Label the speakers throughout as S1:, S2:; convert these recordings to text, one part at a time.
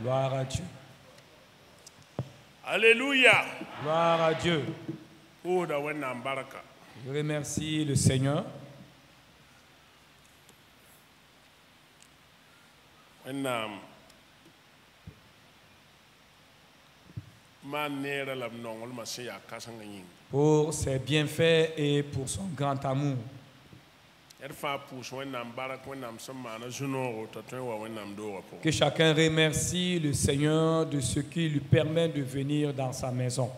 S1: Gloire à Dieu.
S2: Alléluia.
S1: Gloire à Dieu.
S2: Oda wennam baraka.
S1: Je remercie le Seigneur.
S2: Wennam man nera lam nongol masiya kasanga yin.
S1: Pour ses bienfaits et pour son grand amour. Que chacun remercie le Seigneur de ce qui lui permet de venir dans sa maison.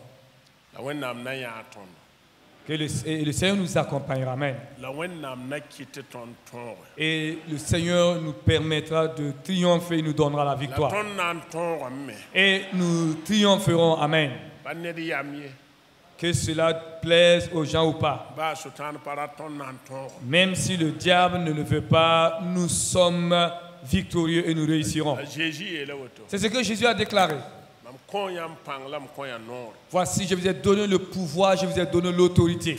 S1: Que le Seigneur nous accompagnera. Amen. Et le Seigneur nous permettra de triompher et nous donnera la victoire. Et nous triompherons. Amen. Que cela plaise aux gens ou pas. Même si le diable ne le veut pas, nous sommes victorieux et nous réussirons. C'est ce que Jésus a déclaré. Voici, je vous ai donné le pouvoir, je vous ai donné l'autorité,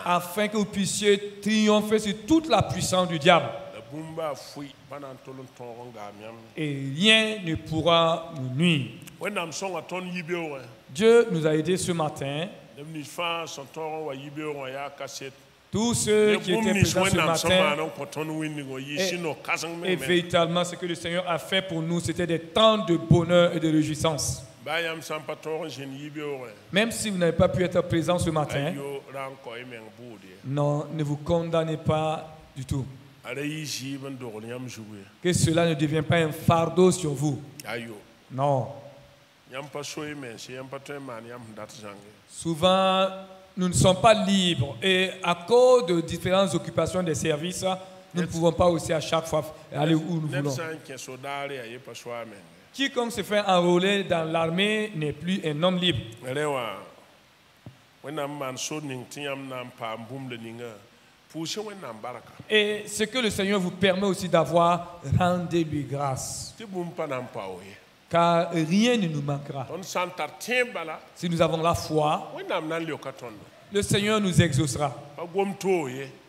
S1: afin que vous puissiez triompher sur toute la puissance du diable. Et rien ne pourra nous nuire. Dieu nous a aidés ce matin. Tous ceux qui étaient présents ce matin, et véritablement ce que le Seigneur a fait pour nous, c'était des temps de bonheur et de réjouissance. Même si vous n'avez pas pu être présent ce matin, non, ne vous condamnez pas du tout. Que cela ne devienne pas un fardeau sur vous. Non. Souvent, nous ne sommes pas libres et à cause de différentes occupations des services, nous ne pouvons pas aussi à chaque fois aller où nous voulons. Quiconque se fait enrôler dans l'armée n'est plus un homme libre. Et ce que le Seigneur vous permet aussi d'avoir, rendez-lui grâce. Car rien ne nous manquera. Si nous avons la foi, le Seigneur nous exaucera.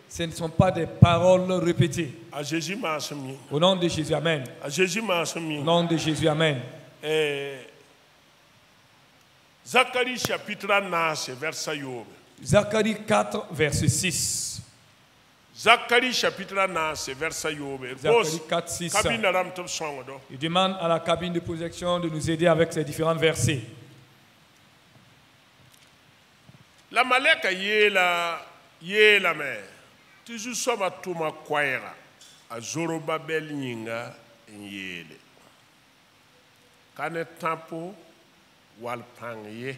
S1: Ce ne sont pas des paroles répétées. Au nom de Jésus, amen. Au nom de Jésus, amen.
S2: Zacharie chapitre 9, verset 6.
S1: Zacharie 4, verset 6.
S2: Zacharie chapitre 9, verset 6.
S1: Zacharie 4, 6. Il demande à la cabine de projection de nous aider avec ces différents versets.
S2: La maleka yela me. Toujours soba tuma kwaira. A Zorobabel nyinga yele. Kane tampo walpangye.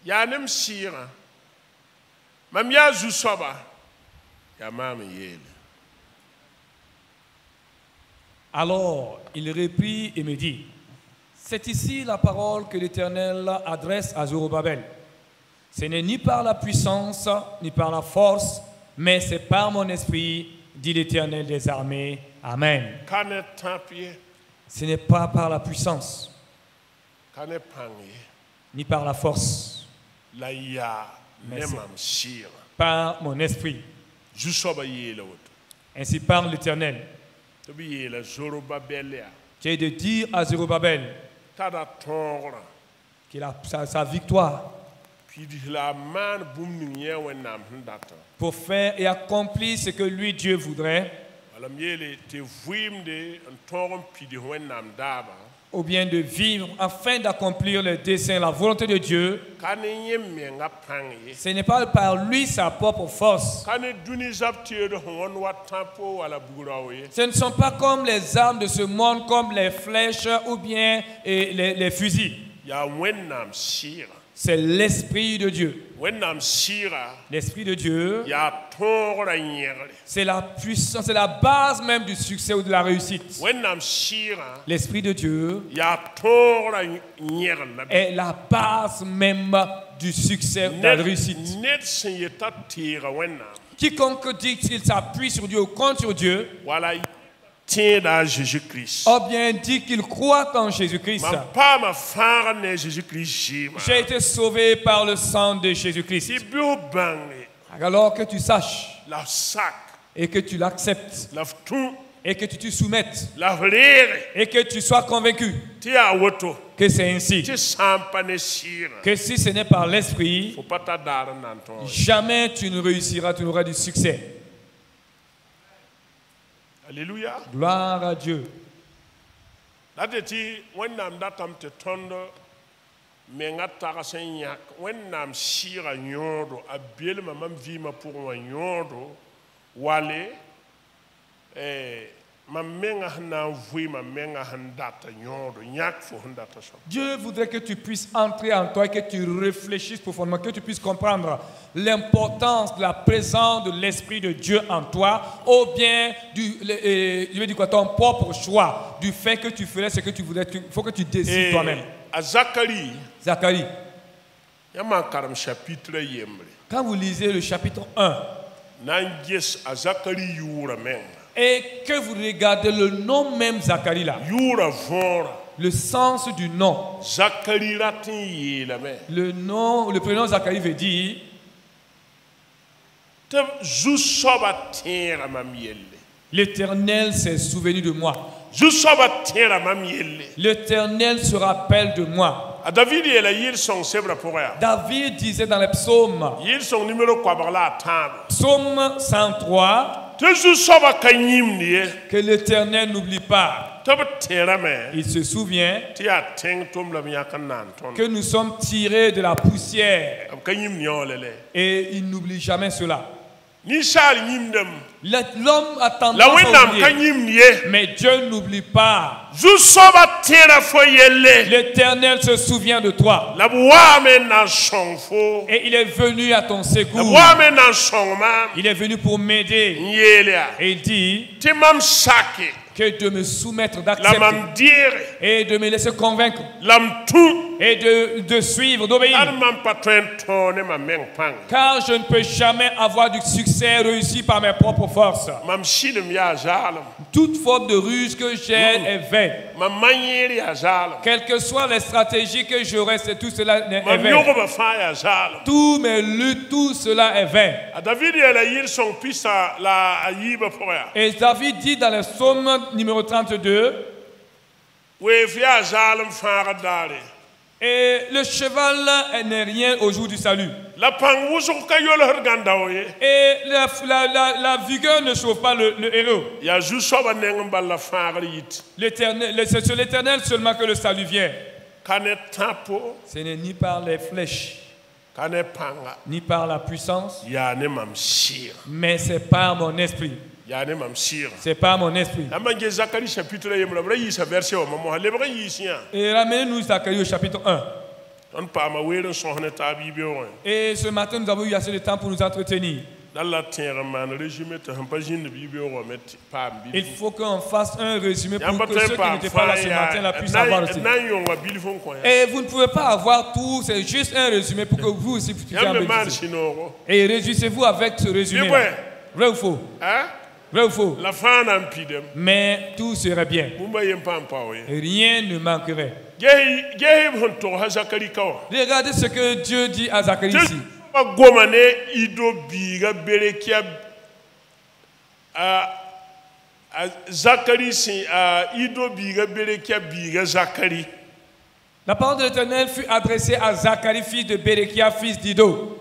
S2: Yanem sira. Mamia Zusoba,
S1: alors il reprit et me dit, c'est ici la parole que l'Éternel adresse à Zorobabel. Ce n'est ni par la puissance, ni par la force, mais c'est par mon esprit, dit l'Éternel des armées. Amen. Ce n'est pas par la puissance, ni par la force, mais par mon esprit. Ainsi parle l'Éternel. Tu es de dire à Zorobabel qu'il a sa victoire pour faire et accomplir ce que lui, Dieu, voudrait, ou bien de vivre afin d'accomplir le dessein, la volonté de Dieu. Ce n'est pas par lui sa propre force. Ce ne sont pas comme les armes de ce monde, comme les flèches ou bien les fusils. C'est l'Esprit de Dieu. L'Esprit de Dieu, c'est la puissance, c'est la base même du succès ou de la réussite. L'Esprit de Dieu est la base même du succès ou de la réussite. Quiconque dit qu'il s'appuie sur Dieu ou compte sur Dieu, ou bien dit qu'il croit en Jésus-Christ. J'ai été sauvé par le sang de Jésus-Christ. Alors que tu saches et que tu l'acceptes et que tu te soumettes et que tu sois convaincu que c'est ainsi, que si ce n'est par l'esprit, jamais tu ne réussiras, tu n'auras du succès.
S2: Alléluia.
S1: Gloire à Dieu.
S2: Menga tagasen yak wennam shira nyodo abel mamam vima pour wa nyodo wale mamenga na vui mamenga handata nyodo nyak fo handata so.
S1: Dieu voudrait que tu puisses entrer en toi et que tu réfléchisses profondément, que tu puisses comprendre l'importance de la présence de l'Esprit de Dieu en toi, ou bien ton propre choix, du fait que tu ferais ce que tu voulais. Il faut que tu décides toi-même.
S2: À Zacharie,
S1: quand vous lisez le chapitre 1 et que vous regardez le nom même Zacharie là, le sens du nom, le prénom Zacharie veut dire l'Éternel s'est souvenu de moi. L'Éternel se rappelle de moi. David disait dans les psaumes, psaume 103, que l'Éternel n'oublie pas. Il se souvient que nous sommes tirés de la poussière et il n'oublie jamais cela. L'homme a tendance à oublier, mais Dieu n'oublie pas. L'Éternel se souvient de toi. Et il est venu à ton secours. Il est venu pour m'aider. Et il dit que de me soumettre, d'accepter et de me laisser convaincre et de suivre, d'obéir. Car je ne peux jamais avoir du succès réussi par mes propres forces. Toute forme de ruse que j'ai est vaine. Quelles que soient les stratégies que j'aurai, tout cela est vain. Tous mes luttes, tout cela est vain. Et David dit dans le psaume numéro 32, et le cheval n'est rien au jour du salut. Et la vigueur ne sauve pas le héros. C'est sur l'Éternel seulement que le salut vient. Ce n'est ni par les flèches, ni par la puissance, mais c'est par mon esprit. C'est pas mon esprit. Et ramenez-nous Zacharie au chapitre 1. Et ce matin, nous avons eu assez de temps pour nous entretenir. Il faut qu'on fasse un résumé pour que ceux qui n'étaient pas là ce matin puissent avoir aussi. Et vous ne pouvez pas avoir tout, c'est juste un résumé pour que vous aussi puissiez en bénéficier. Et réjouissez-vous avec ce résumé. Vrai ou faux? Vrai ou faux? Mais tout serait bien. Rien ne manquerait. Regardez ce que Dieu dit à Zacharie ici. La parole de l'Éternel fut adressée à Zacharie, fils de Bérékia, fils d'Ido.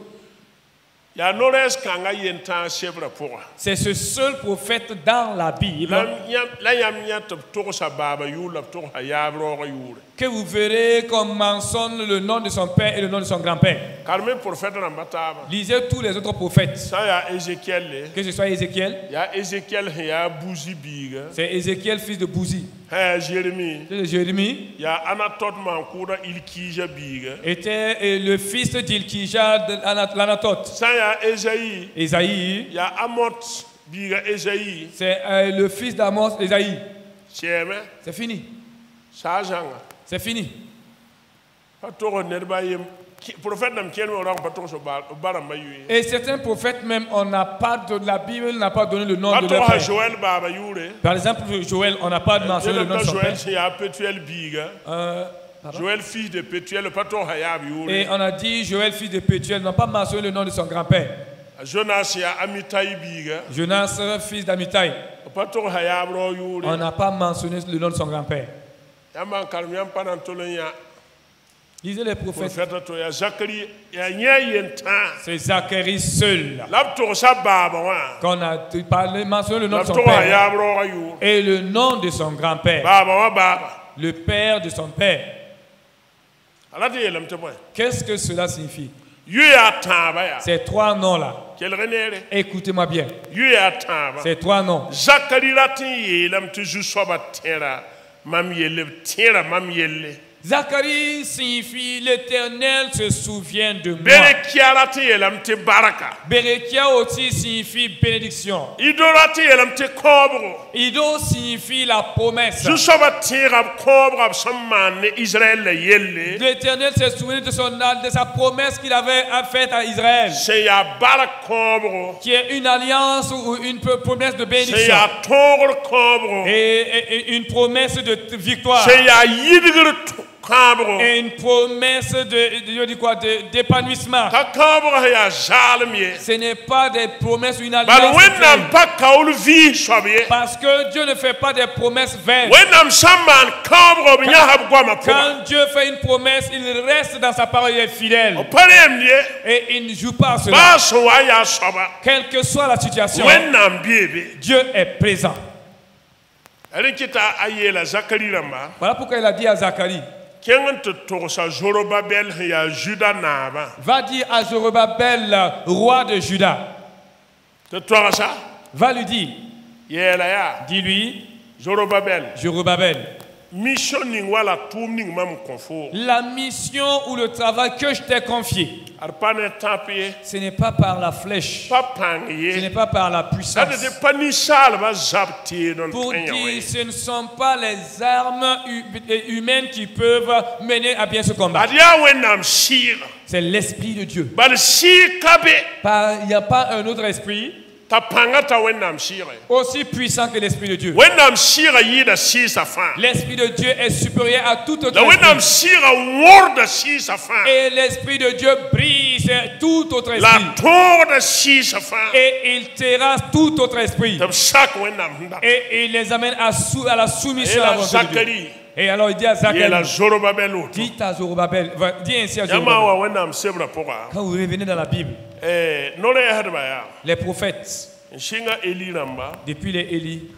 S1: C'est ce seul prophète dans la Bible que vous verrez qu'on mentionne le nom de son père et le nom de son grand-père. Lisez tous les autres prophètes. Que ce soit Ézéchiel. C'est Ézéchiel, fils de Bouzi. Jérémie était le fils d'Ilkija de l'Anatote. Ésaïe, c'est le fils d'Amos, Ésaïe. C'est fini. C'est fini. Et certains prophètes même, on n'a pas de la Bible n'a pas donné le nom de leur père. Par exemple, Joël, on n'a pas mentionné le nom de son père.
S2: Joël, fils de Pétuel,
S1: et on a dit Joël, fils de Pétuel, n'a pas mentionné le nom de son grand-père. Jonas, fils d'Amitai. On n'a pas mentionné le nom de son grand-père. Disait les prophètes. C'est Zacharie seul. Qu'on a mentionné le nom de son père. Et le nom de son grand-père. Le père de son père. Qu'est-ce que cela signifie? Ces trois noms-là. Écoutez-moi bien. Ces trois noms. Zacharie signifie l'Éternel se souvient de moi. Berekia aussi signifie bénédiction. Ido signifie la promesse. L'Éternel se souvient de sa promesse qu'il avait faite à Israël. Qui est une alliance ou une promesse de bénédiction. Et une promesse de victoire. Et une promesse d'épanouissement. Ce n'est pas des promesses ou une alliance. Parce que Dieu ne fait pas des promesses vaines. Quand Dieu fait une promesse, il reste dans sa parole, il est fidèle. Et il ne joue pas à cela. Quelle que soit la situation, Dieu est présent. Voilà pourquoi il a dit à Zacharie. Va dire à Zorobabel, roi de Juda. Va lui dire. Dis-lui. Zorobabel. La mission ou le travail que je t'ai confié, ce n'est pas par la flèche, ce n'est pas par la puissance. Pour dire, ce ne sont pas les armes humaines qui peuvent mener à bien ce combat. C'est l'esprit de Dieu. Il n'y a pas un autre esprit aussi puissant que l'esprit de Dieu. L'esprit de Dieu est supérieur à tout autre esprit. Et l'esprit de Dieu brise tout autre esprit. Et il terrasse tout autre esprit. Et il les amène à la soumission à la volonté de Dieu. Et alors il dit à Zacharie, dis à Zorobabel, dis ainsi à Zorobabel. Quand vous revenez dans la Bible, les prophètes, depuis les Élie,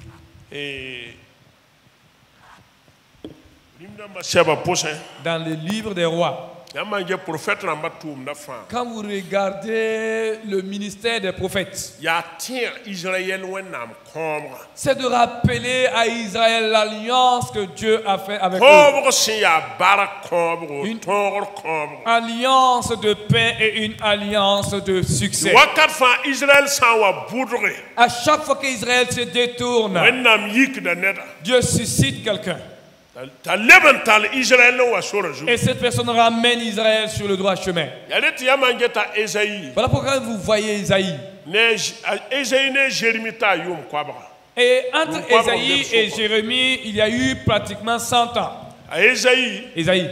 S1: dans le livre des rois, quand vous regardez le ministère des prophètes, c'est de rappeler à Israël l'alliance que Dieu a fait avec eux. Une alliance de paix et une alliance de succès. À chaque fois qu'Israël se détourne, Dieu suscite quelqu'un. Et cette personne ramène Israël sur le droit chemin. Voilà pourquoi vous voyez Isaïe. Et entre Isaïe et Jérémie, il y a eu pratiquement 100 ans. Isaïe,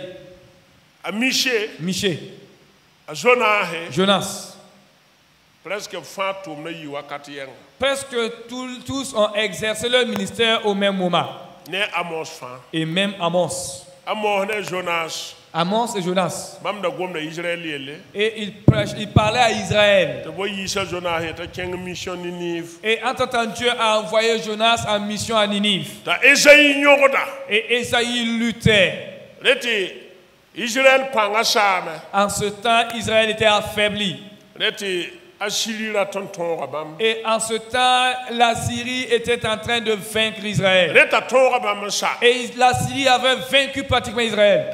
S1: Michée, Jonas. Presque tous ont exercé leur ministère au même moment. Et même Amos. Amos et Jonas. Et il parlait à Israël. Et entre-temps, Dieu a envoyé Jonas en mission à Ninive. Et Esaïe luttait. En ce temps, Israël était affaibli. Et en ce temps, la Syrie était en train de vaincre Israël. Et la Syrie avait vaincu pratiquement Israël.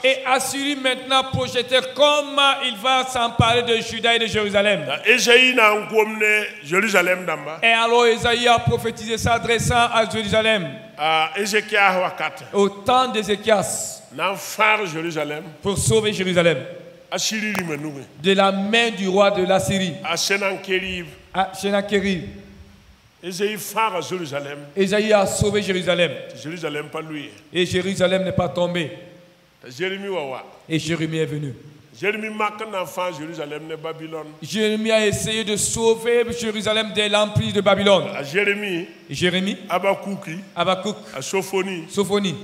S1: Et Assyrie maintenant projetait comment il va s'emparer de Juda et de Jérusalem. Et alors Esaïe a prophétisé s'adressant à Jérusalem. Au temps d'Ézéchias. Pour sauver Jérusalem de la main du roi de la Syrie, à Sennacherib. Esaïe a sauvé Jérusalem. Et Jérusalem n'est pas tombé. Et Jérémie est venu. Jérémie a essayé de sauver Jérusalem de l'emprise de Babylone. Jérémie, Habakkuk, Sophonie.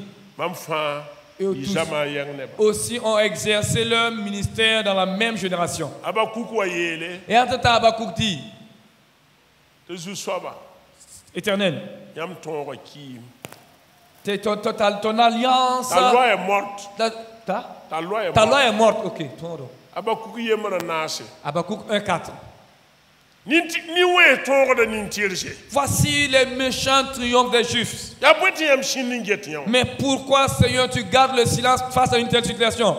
S1: Et aussi ont exercé leur ministère dans la même génération. Et en tout temps, Habakkuk dit, Éternel, ton alliance,
S2: ta loi est morte.
S1: Ta loi est morte. Ok. Habakkuk 1:4. Voici les méchants triomphes des Juifs. Mais pourquoi, Seigneur, tu gardes le silence face à une telle situation?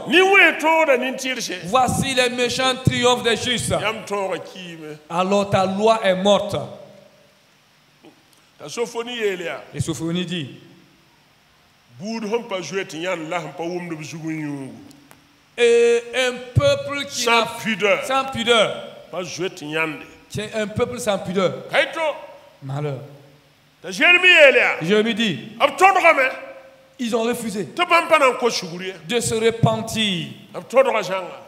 S1: Voici les méchants triomphes des Juifs. Alors ta loi est morte. Et Sophonie dit, et un peuple qui
S2: sans pudeur.
S1: C'est un peuple sans pudeur. Malheur. Jérémie dit, ils ont refusé de se repentir.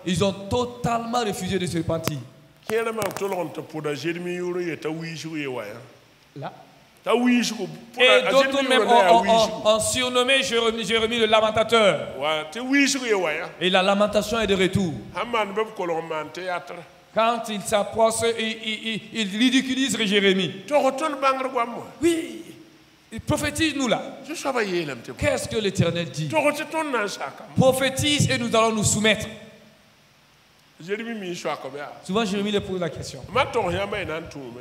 S1: Ils ont totalement refusé de se repentir. Là. Et d'autres même ont surnommé Jérémie le lamentateur. Et la lamentation est de retour. Quand il s'approche, il ridiculise Jérémie. Oui, prophétise-nous là. Qu'est-ce que l'Éternel dit? Prophétise et nous allons nous soumettre. Souvent Jérémie lui pose la question.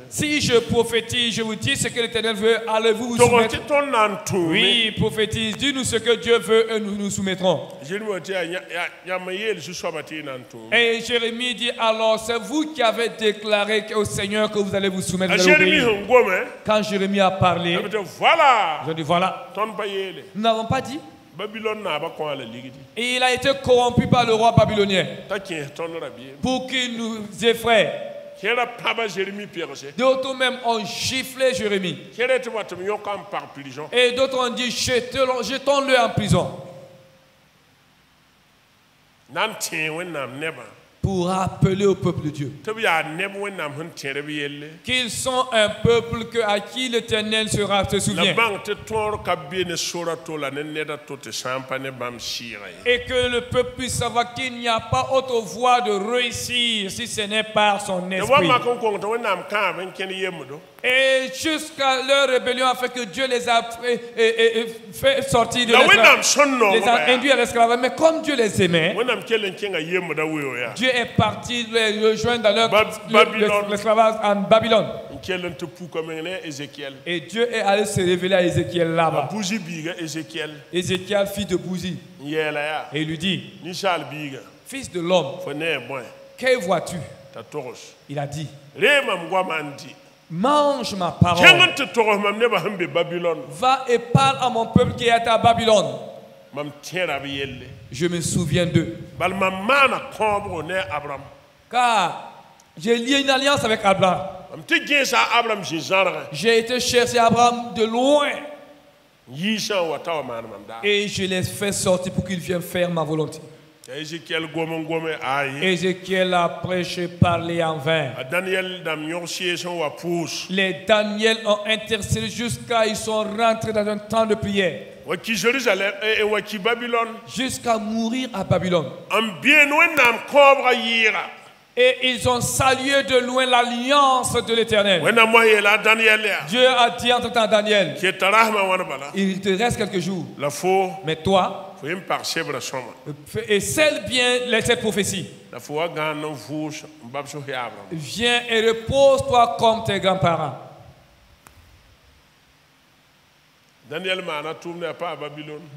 S1: Si je prophétise, je vous dis ce que l'Éternel veut, allez-vous vous soumettre? Oui, prophétise, dis-nous ce que Dieu veut et nous nous soumettrons. Et Jérémie dit, alors c'est vous qui avez déclaré au Seigneur que vous allez vous soumettre. Quand Jérémie a parlé, je dis voilà, nous n'avons pas dit. Et il a été corrompu par le roi babylonien pour qu'il nous effraie. D'autres même ont giflé Jérémie. Et d'autres ont dit jetons-le en prison. Pour rappeler au peuple de Dieu qu'ils sont un peuple à qui l'Éternel se souvient. Et que le peuple puisse savoir qu'il n'y a pas autre voie de réussir si ce n'est par son esprit. Et jusqu'à leur rébellion a fait que Dieu les a fait sortir de l'esclavage, les a induits à l'esclavage. Mais comme Dieu les aimait, Dieu est parti les rejoindre dans l'esclavage en Babylone. Et Dieu est allé se révéler à Ézéchiel là-bas. Ézéchiel, fils de Bouzi. Et il lui dit, fils de l'homme, que vois-tu? Il a dit, mange ma parole. Va et parle à mon peuple qui est à Babylone. Je me souviens d'eux. Car j'ai lié une alliance avec Abraham. J'ai été chercher Abraham de loin. Et je les fais sortir pour qu'ils viennent faire ma volonté. Ézéchiel a prêché, parlé en vain. Les Daniel ont intercédé jusqu'à ils sont rentrés dans un temps de prière. Jusqu'à mourir à Babylone. Et ils ont salué de loin l'alliance de l'Éternel. Dieu a dit en tout temps à Daniel, il te reste quelques jours. Mais toi, et scelle bien cette prophétie. Viens et repose-toi comme tes grands-parents.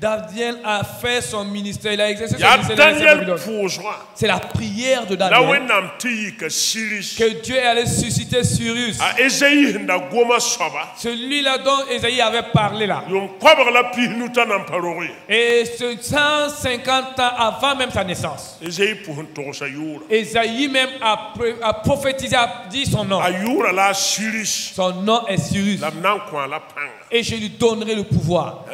S1: Daniel a fait son ministère, il a exercé son ministère à Babylone. C'est la prière de Daniel que Dieu allait susciter Cyrus. Celui-là dont Ésaïe avait parlé là. Et 150 ans avant même sa naissance. Ésaïe même a prophétisé, a dit son nom. Son nom est Cyrus. Et je lui donnerai le pouvoir.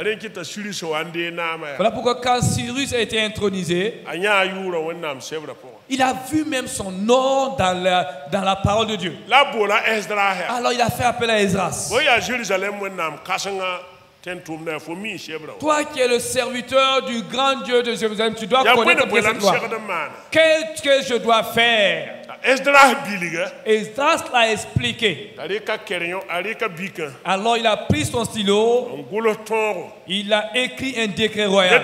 S1: Voilà pourquoi quand Cyrus a été intronisé, il a vu même son nom dans la parole de Dieu. Alors il a fait appel à Esdras. Toi qui es le serviteur du grand Dieu de Jérusalem, tu dois connaître cette loi. Qu'est-ce que je dois faire? Esdras l'a expliqué. Alors il a pris son stylo, il a écrit un décret royal.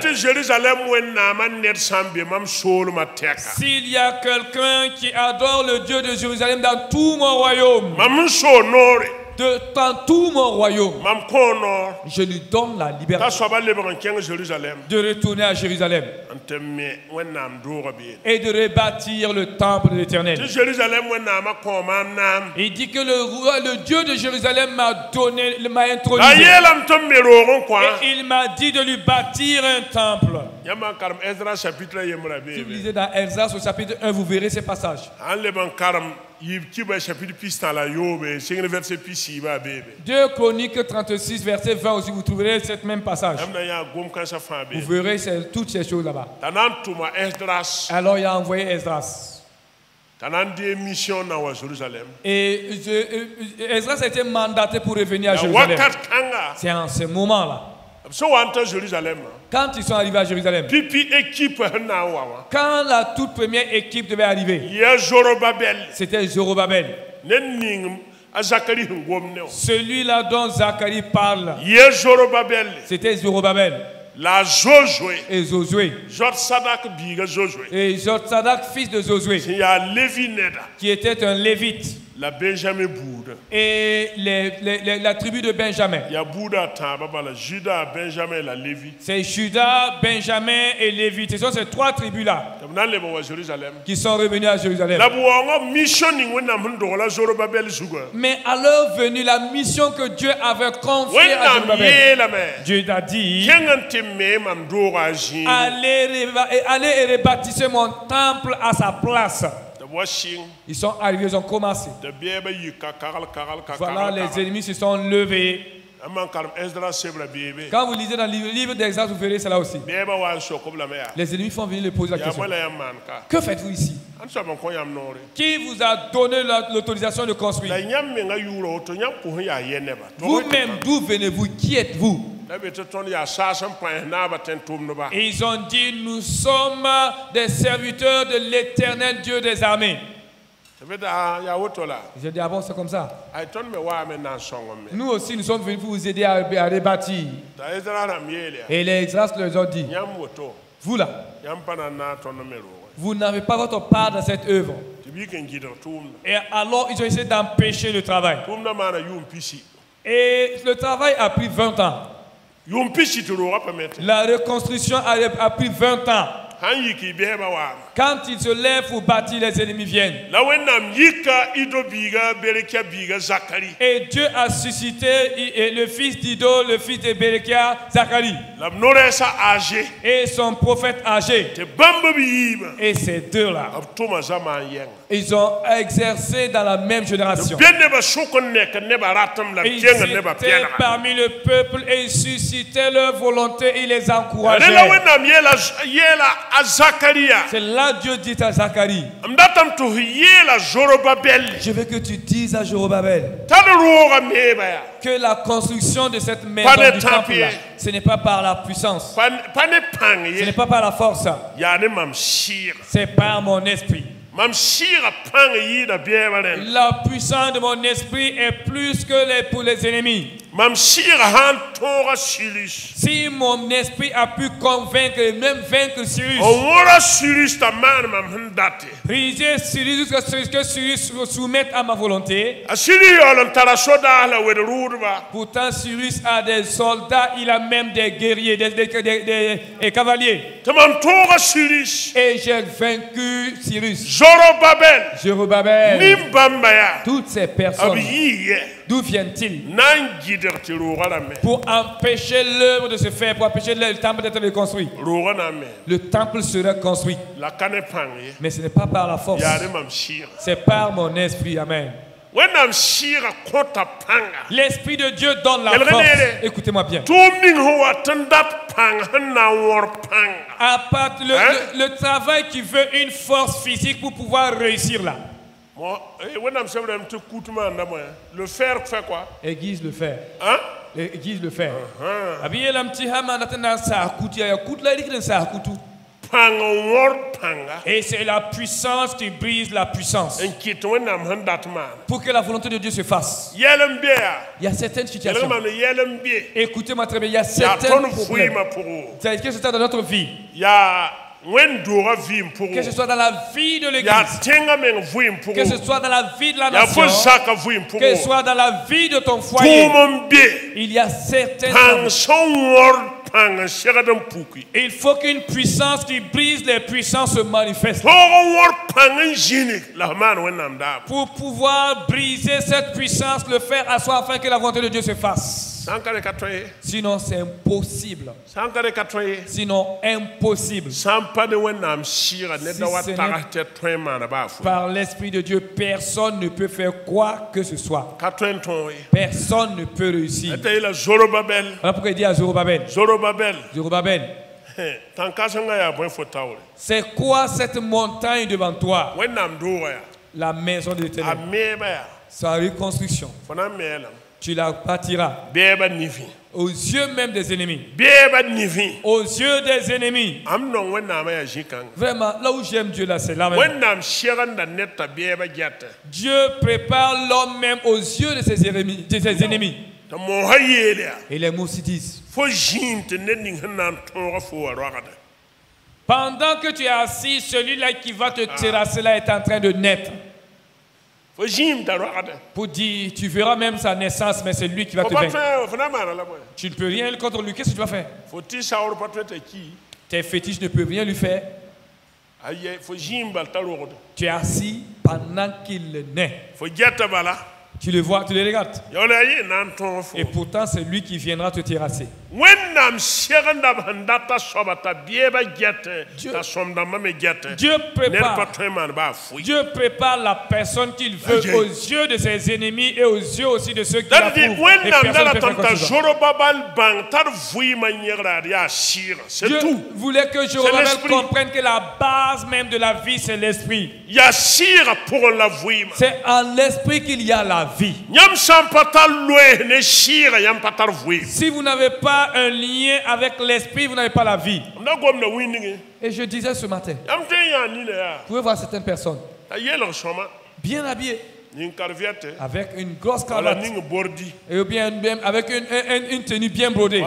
S1: S'il y a quelqu'un qui adore le Dieu de Jérusalem dans tout mon royaume, dans tout mon royaume, je lui donne la liberté de retourner à Jérusalem et de rebâtir le temple de l'Éternel. Il dit que le Dieu de Jérusalem m'a intronisé et il m'a dit de lui bâtir un temple. Si vous lisez dans Esdras au chapitre 1, vous verrez ces passages. 2 Chroniques 36, verset 20 aussi, vous trouverez ce même passage. Vous verrez toutes ces choses là-bas. Alors il a envoyé Esdras. Et Esdras a été mandaté pour revenir à Jérusalem. C'est en ce moment-là. Quand ils sont arrivés à Jérusalem, quand la toute première équipe devait arriver, c'était Zorobabel. Celui-là dont Zacharie parle, c'était Zorobabel. Et Josué. Et Jotsadak, fils de Josué, qui était un lévite. Et la tribu de Benjamin. C'est Judas, Benjamin et Lévi. Ce sont ces trois tribus-là qui sont revenus à Jérusalem. Mais à leur venue, la mission que Dieu avait confiée à Zorobabel, Dieu a dit: allez et rebâtissez mon temple à sa place. Ils sont arrivés, ils ont commencé. Voilà, les ennemis se sont levés. Quand vous lisez dans le livre d'Exode, vous verrez cela aussi. Les ennemis font venir les poser la question: que faites-vous ici? Qui vous a donné l'autorisation de construire? Vous-même, d'où venez-vous? Qui êtes-vous? Et ils ont dit: nous sommes des serviteurs de l'Éternel Dieu des armées. J'ai dit: ah bon, c'est comme ça. Nous aussi, nous sommes venus pour vous aider à rebâtir. Et les Esdras leur ont dit: vous là, vous n'avez pas votre part dans cette œuvre. Et alors, ils ont essayé d'empêcher le travail. Et le travail a pris 20 ans. La reconstruction a pris 20 ans. Quand ils se lèvent pour bâtir, les ennemis viennent. Et Dieu a suscité le fils d'Ido, le fils de Berekia, Zacharie. Et son prophète âgé. Et ces deux-là, ils ont exercé dans la même génération. Ils étaient parmi le peuple et ils suscitaient leur volonté et ils les encourageaient. C'est là Dieu dit à Zacharie: je veux que tu dises à Zorobabel que la construction de cette maison du temple là, ce n'est pas par la puissance, ce n'est pas par la force, c'est par mon esprit. La puissance de mon esprit est plus que pour les ennemis. Si mon esprit a pu convaincre et même vaincre Cyrus, priez Cyrus que Cyrus se soumette à ma volonté. Pourtant Cyrus a des soldats, il a même des guerriers, des cavaliers. Et j'ai vaincu Cyrus. Zorobabel, toutes ces personnes, d'où viennent-ils? Pour empêcher l'œuvre de se faire, pour empêcher le temple d'être reconstruit. Le temple sera construit. Mais ce n'est pas par la force, c'est par mon esprit. Amen. L'Esprit de Dieu donne la force. Écoutez-moi bien. Le travail qui veut une force physique pour pouvoir réussir là.
S2: Le fer fait quoi?
S1: Aiguise le fer.
S2: Hein?
S1: Aiguise le fer. Et c'est la puissance qui brise la puissance. Pour que la volonté de Dieu se fasse. Il y a certaines situations. Écoutez-moi très bien. Il y a certains problèmes. Que ce soit dans notre vie. Que ce soit dans la vie de l'Église, que ce soit dans la vie de la nation, que ce soit dans la vie de ton foyer, il y a certaines il faut qu'une puissance qui brise les puissances se manifeste. Pour pouvoir briser cette puissance, le faire asseoir afin que la volonté de Dieu se fasse. Sinon, c'est impossible. Sinon, impossible. Si par l'Esprit de Dieu, personne ne peut faire quoi que ce soit. Personne ne peut réussir. Voilà pourquoi il dit à Zorobabel. Zorobabel. C'est quoi cette montagne devant toi? La maison de l'Éternel. Sa reconstruction. Tu la bâtiras aux yeux même des ennemis. Aux yeux des ennemis. Vraiment, là où j'aime Dieu, là, c'est là même. Dieu prépare l'homme même aux yeux de ses ennemis. Et les mots aussi disent. Pendant que tu es assis, celui-là qui va te terrasser là est en train de naître. Pour dire, tu verras même sa naissance, mais c'est lui qui va te vaincre. Tu ne peux rien contre lui. Qu'est-ce que tu vas faire? Tes fétiches ne peuvent rien lui faire. Tu es assis pendant qu'il naît. Tu le vois, tu le regardes. Et pourtant, c'est lui qui viendra te terrasser. Dieu prépare la personne qu'il veut aux yeux de ses ennemis et aux yeux aussi de ceux qui l'approuvent. Dieu voulait que Zorobabel comprenne que la base même de la vie, c'est l'esprit. C'est en l'esprit qu'il y a la vie. Si vous n'avez pas un lien avec l'esprit, vous n'avez pas la vie. Et je disais ce matin, vous pouvez voir certaines personnes bien habillées, avec une grosse cravate, et bien avec une tenue bien brodée.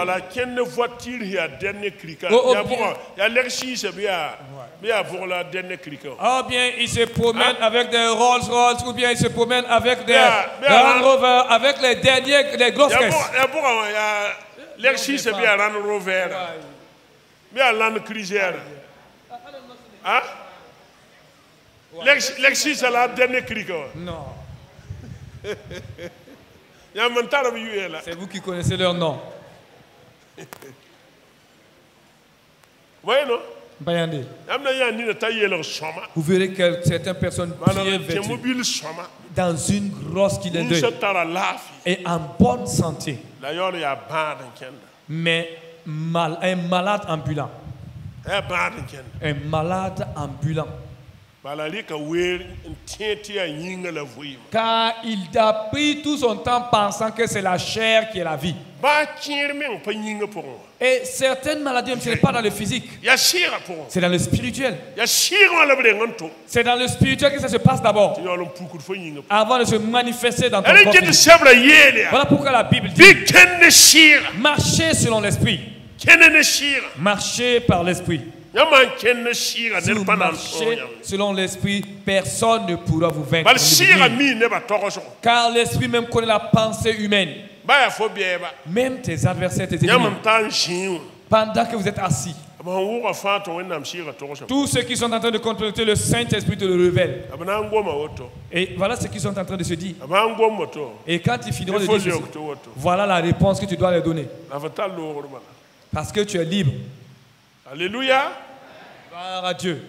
S1: Oh bien, il se promène avec des Rolls Royce, ou bien il se promène avec des Land Rover, avec les grosses caisses.
S2: C'est bien Land Rover, bien Land Cruiser. Hein? Lexi, c'est la dernière clique.
S1: Non. C'est vous qui connaissez leur nom.
S2: Voyez, non?
S1: Vous verrez que certaines personnes bien vêtues dans une grosse qui les deuil et en bonne santé, mais un malade ambulant. Un malade ambulant. Car il a pris tout son temps pensant que c'est la chair qui est la vie. Et certaines maladies, ce n'est pas dans le physique. C'est dans le spirituel. C'est dans le spirituel que ça se passe d'abord, avant de se manifester dans ton corps. Voilà pourquoi la Bible dit: marchez selon l'esprit. Marchez par l'esprit. Si vous marchez selon l'esprit, personne ne pourra vous vaincre. Car l'esprit même connaît la pensée humaine. Même tes adversaires, tes ennemis. Pendant que vous êtes assis, tous ceux qui sont en train de contempler le Saint-Esprit te le révèle. Et voilà ce qu'ils sont en train de se dire. Et quand ils finiront de dire ceci, voilà la réponse que tu dois leur donner. Parce que tu es libre.
S2: Alléluia.
S1: Gloire à Dieu.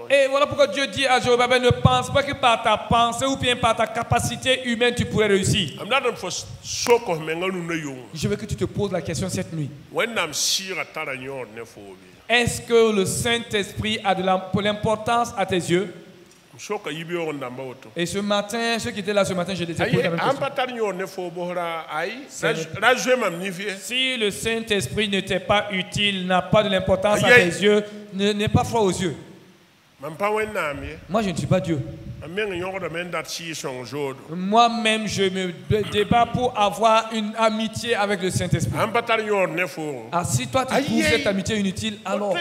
S1: Et voilà pourquoi Dieu dit à Zorobabel, ne pense pas que par ta pensée ou bien par ta capacité humaine tu pourrais réussir. Je veux que tu te poses la question cette nuit. Est-ce que le Saint-Esprit a de l'importance à tes yeux? Et ce matin, ceux qui étaient là ce matin, je les ai posé la même question. Si le Saint-Esprit ne t'est pas utile, n'a pas de l'importance à tes yeux, n'est pas froid aux yeux. Moi, je ne suis pas Dieu. Moi-même, je me débat pour avoir une amitié avec le Saint-Esprit. Ah, si toi tu trouves cette amitié inutile, alors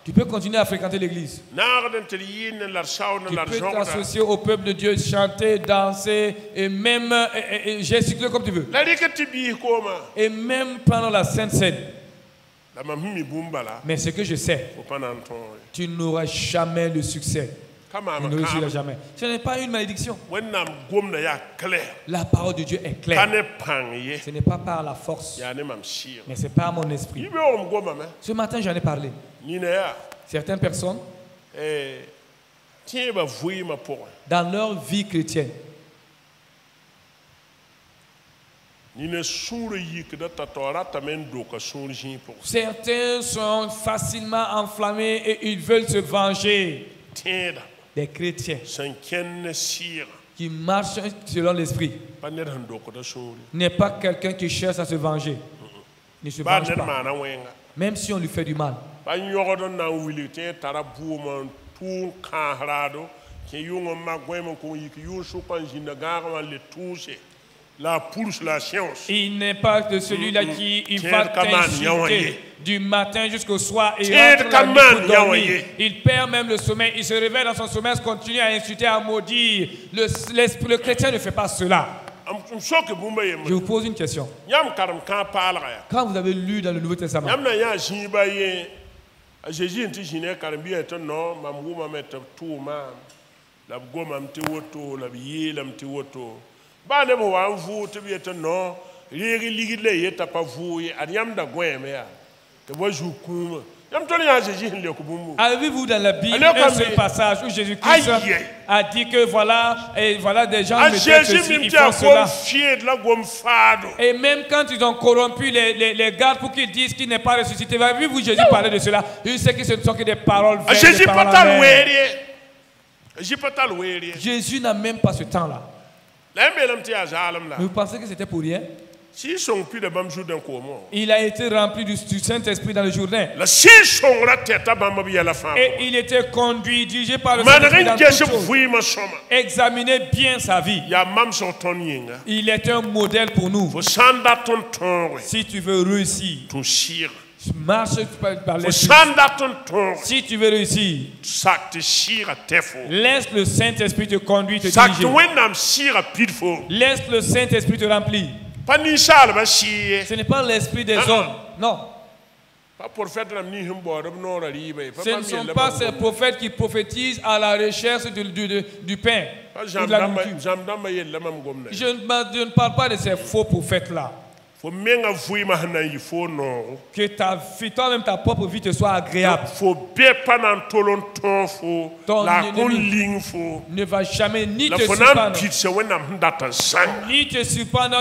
S1: tu peux continuer à fréquenter l'église. Tu peux t'associer au peuple de Dieu, chanter, danser et même gesticuler comme tu veux. Et même prendre la Sainte Seine. Mais ce que je sais, tu n'auras jamais le succès. Tu ne réussiras jamais. Ce n'est pas une malédiction. La parole de Dieu est claire. Ce n'est pas par la force, mais c'est par mon esprit. Ce matin, j'en ai parlé. Certaines personnes, dans leur vie chrétienne, certains sont facilement enflammés et ils veulent se venger. Des chrétiens qui marchent selon l'esprit n'est pas quelqu'un qui cherche à se venger. Ne se venge pas. Même si on lui fait du mal. Il n'est pas de celui-là qui va t'insulter du matin jusqu'au soir et rentre la nuit pour dormir. Il perd même le sommeil. Il se réveille dans son sommeil, continue à insulter, à maudire. Le chrétien ne fait pas cela. Je vous pose une question. Quand vous avez lu dans le Nouveau Testament, avez-vous dans la Bible un seul passage où Jésus-Christ a dit que voilà, et voilà des gens me disent ceci, ils font cela. Et même quand ils ont corrompu les gardes pour qu'ils disent qu'il n'est pas ressuscité, avez-vous Jésus parler de cela? Il sait que ce ne sont que des paroles vaines, des paroles amères. Jésus n'a même pas ce temps-là. Vous pensez que c'était pour rien? Il a été rempli du Saint-Esprit dans le Jourdain. Et il était conduit, dirigé par le Saint-Esprit dans toutes choses. Examinez bien sa vie. Il est un modèle pour nous. Si tu veux réussir, marche par l'esprit. Si tu veux réussir, laisse le Saint-Esprit te conduire, te diriger. Laisse le Saint-Esprit te remplir. Ce n'est pas l'esprit des hommes, non. Ce ne sont pas ces prophètes qui prophétisent à la recherche du pain ou de la nourriture. Je ne parle pas de ces faux prophètes-là. Que ta vie, toi-même ta propre vie te soit agréable. Ton ennemi ne va jamais ni te surprendre,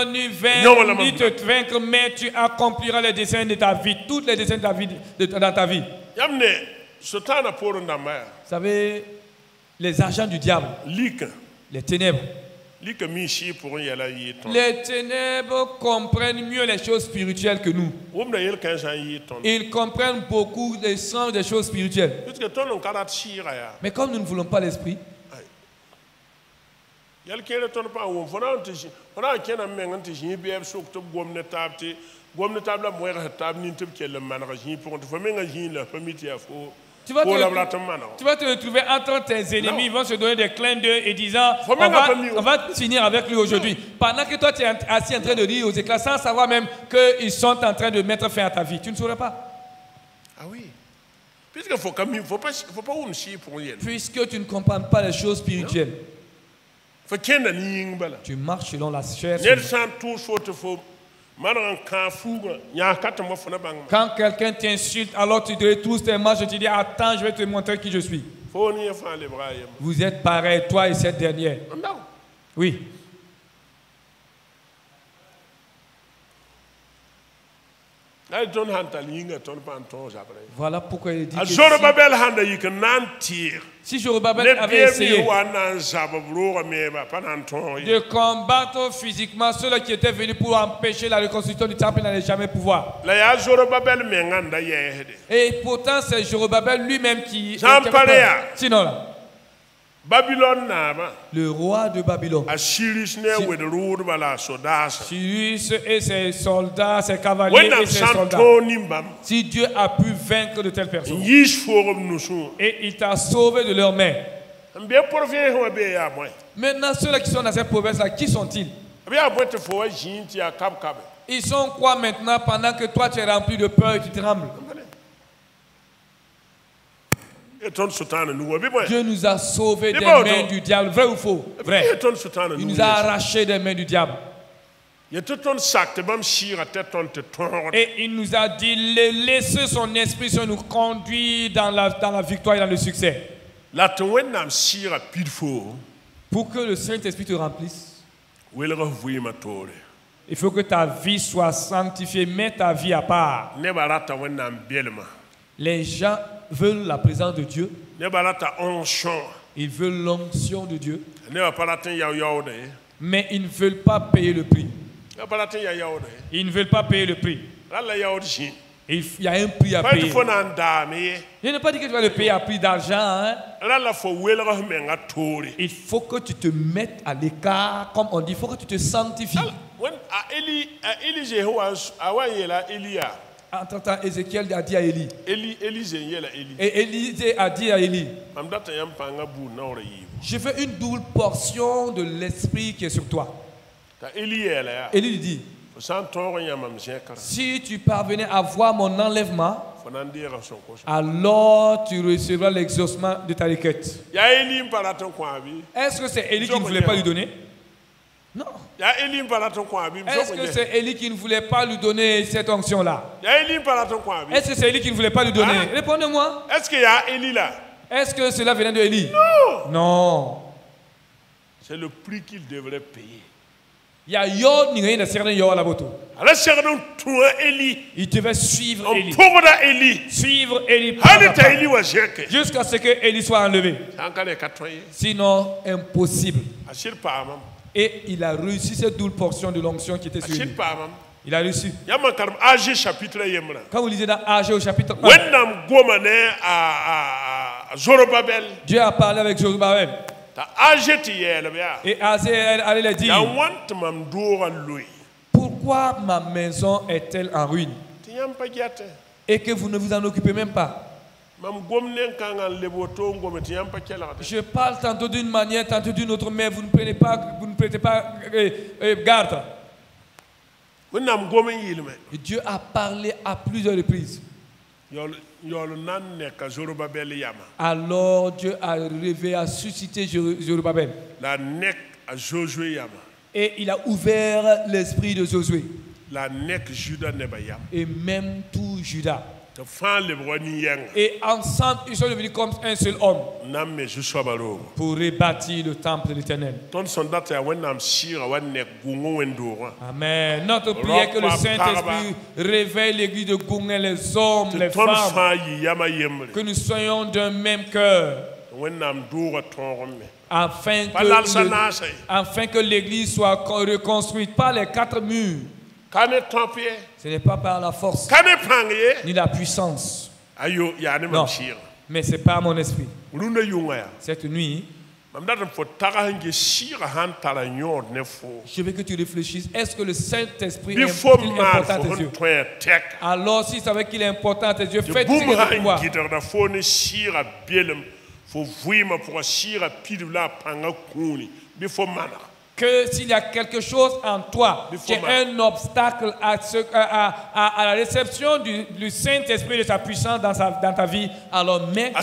S1: ni vaincre, ni te vaincre, mais tu accompliras les desseins de ta vie, toutes les desseins de ta vie, dans ta vie. Vous savez, les agents du diable, les ténèbres. Les ténèbres comprennent mieux les choses spirituelles que nous. Ils comprennent beaucoup des sens des choses spirituelles. Mais comme nous ne voulons pas l'esprit, tu vas te retrouver entre tes ennemis, ils vont se donner des clins d'œil et disant on va finir avec lui aujourd'hui. Pendant que toi tu es assis en train de rire aux éclats sans savoir même qu'ils sont en train de mettre fin à ta vie. Tu ne saurais pas. Ah oui. Puisque tu ne comprends pas les choses spirituelles. Tu marches selon la chair. Quand quelqu'un t'insulte, alors tu te tous tes marches et tu dis attends, je vais te montrer qui je suis. Vous êtes pareil, toi et cette dernière. Oui. Voilà pourquoi il dit que si Zorobabel avait essayé de combattre physiquement ceux qui étaient venus pour empêcher la reconstruction du temple, il n'allait jamais pouvoir. Et pourtant c'est Zorobabel lui-même qui... Sinon là, le roi de Babylone, Cyrus et ses soldats, ses cavaliers et ses soldats, si Dieu a pu vaincre de telles personnes et il t'a sauvé de leurs mains, maintenant ceux-là qui sont dans cette province-là, qui sont-ils? Ils sont quoi maintenant pendant que toi tu es rempli de peur et tu trembles? Dieu nous a sauvés des mains du diable, vrai ou faux? Vrai. Il nous a arrachés des mains du diable. Et il nous a dit laissez son esprit se nous conduire dans la victoire et dans le succès. Pour que le Saint-Esprit te remplisse, il faut que ta vie soit sanctifiée, mets ta vie à part. Les gens veulent la présence de Dieu. Ils veulent l'onction de Dieu. Mais ils ne veulent pas payer le prix. Ils ne veulent pas payer le prix. Il y a un prix à payer. Je n'ai pas dit que tu vas le payer à prix d'argent. Hein? Il faut que tu te mettes à l'écart, comme on dit, il faut que tu te sanctifies. Entre-temps, Ézéchiel a dit à Élie. Et Élisée a dit à Élie, je fais une double portion de l'esprit qui est sur toi. Élie lui dit, si tu parvenais à voir mon enlèvement, alors tu recevras l'exaucement de ta requête. Est-ce que c'est Élie qui ne voulait pas lui donner? Non. Est-ce que c'est Élie qui ne voulait pas lui donner cette onction-là? Est-ce que c'est Élie qui ne voulait pas lui donner? Répondez-moi. Est-ce qu'il y a Élie là? Est-ce que cela venait de Élie? Non. Non. C'est le prix qu'il devrait payer. Il devait suivre Élie. Suivre Élie. Jusqu'à ce que Élie soit enlevé. Sinon, impossible. Et il a réussi cette double portion de l'onction qui était sur lui. Il a réussi. Quand vous lisez dans Agé au chapitre 1, Dieu a parlé avec Zorobabel. Et Agé allait dire, pourquoi ma maison est-elle en ruine? Et que vous ne vous en occupez même pas. Je parle tantôt d'une manière, tantôt d'une autre, mais vous ne prêtez pas garde. Et Dieu a parlé à plusieurs reprises. Alors Dieu a rêvé, a suscité Zorobabel. Et il a ouvert l'esprit de Josué. Et même tout Juda. Et ensemble, ils sont devenus comme un seul homme pour rebâtir le temple de l'Éternel. Amen. Notre prière est que le Saint-Esprit réveille l'église de Goungen, les hommes, les femmes, que nous soyons d'un même cœur, afin que l'église soit reconstruite par les quatre murs. Ce n'est pas par la force ni la puissance. Non, mais c'est par mon esprit. Cette nuit, je veux que tu réfléchisses. Est-ce que le Saint-Esprit est important à tes yeux? Alors, si tu savais qu'il est important à tes yeux, fais-tu le pouvoir. Que s'il y a quelque chose en toi qui est un obstacle à la réception du Saint-Esprit de sa puissance dans ta vie, alors mets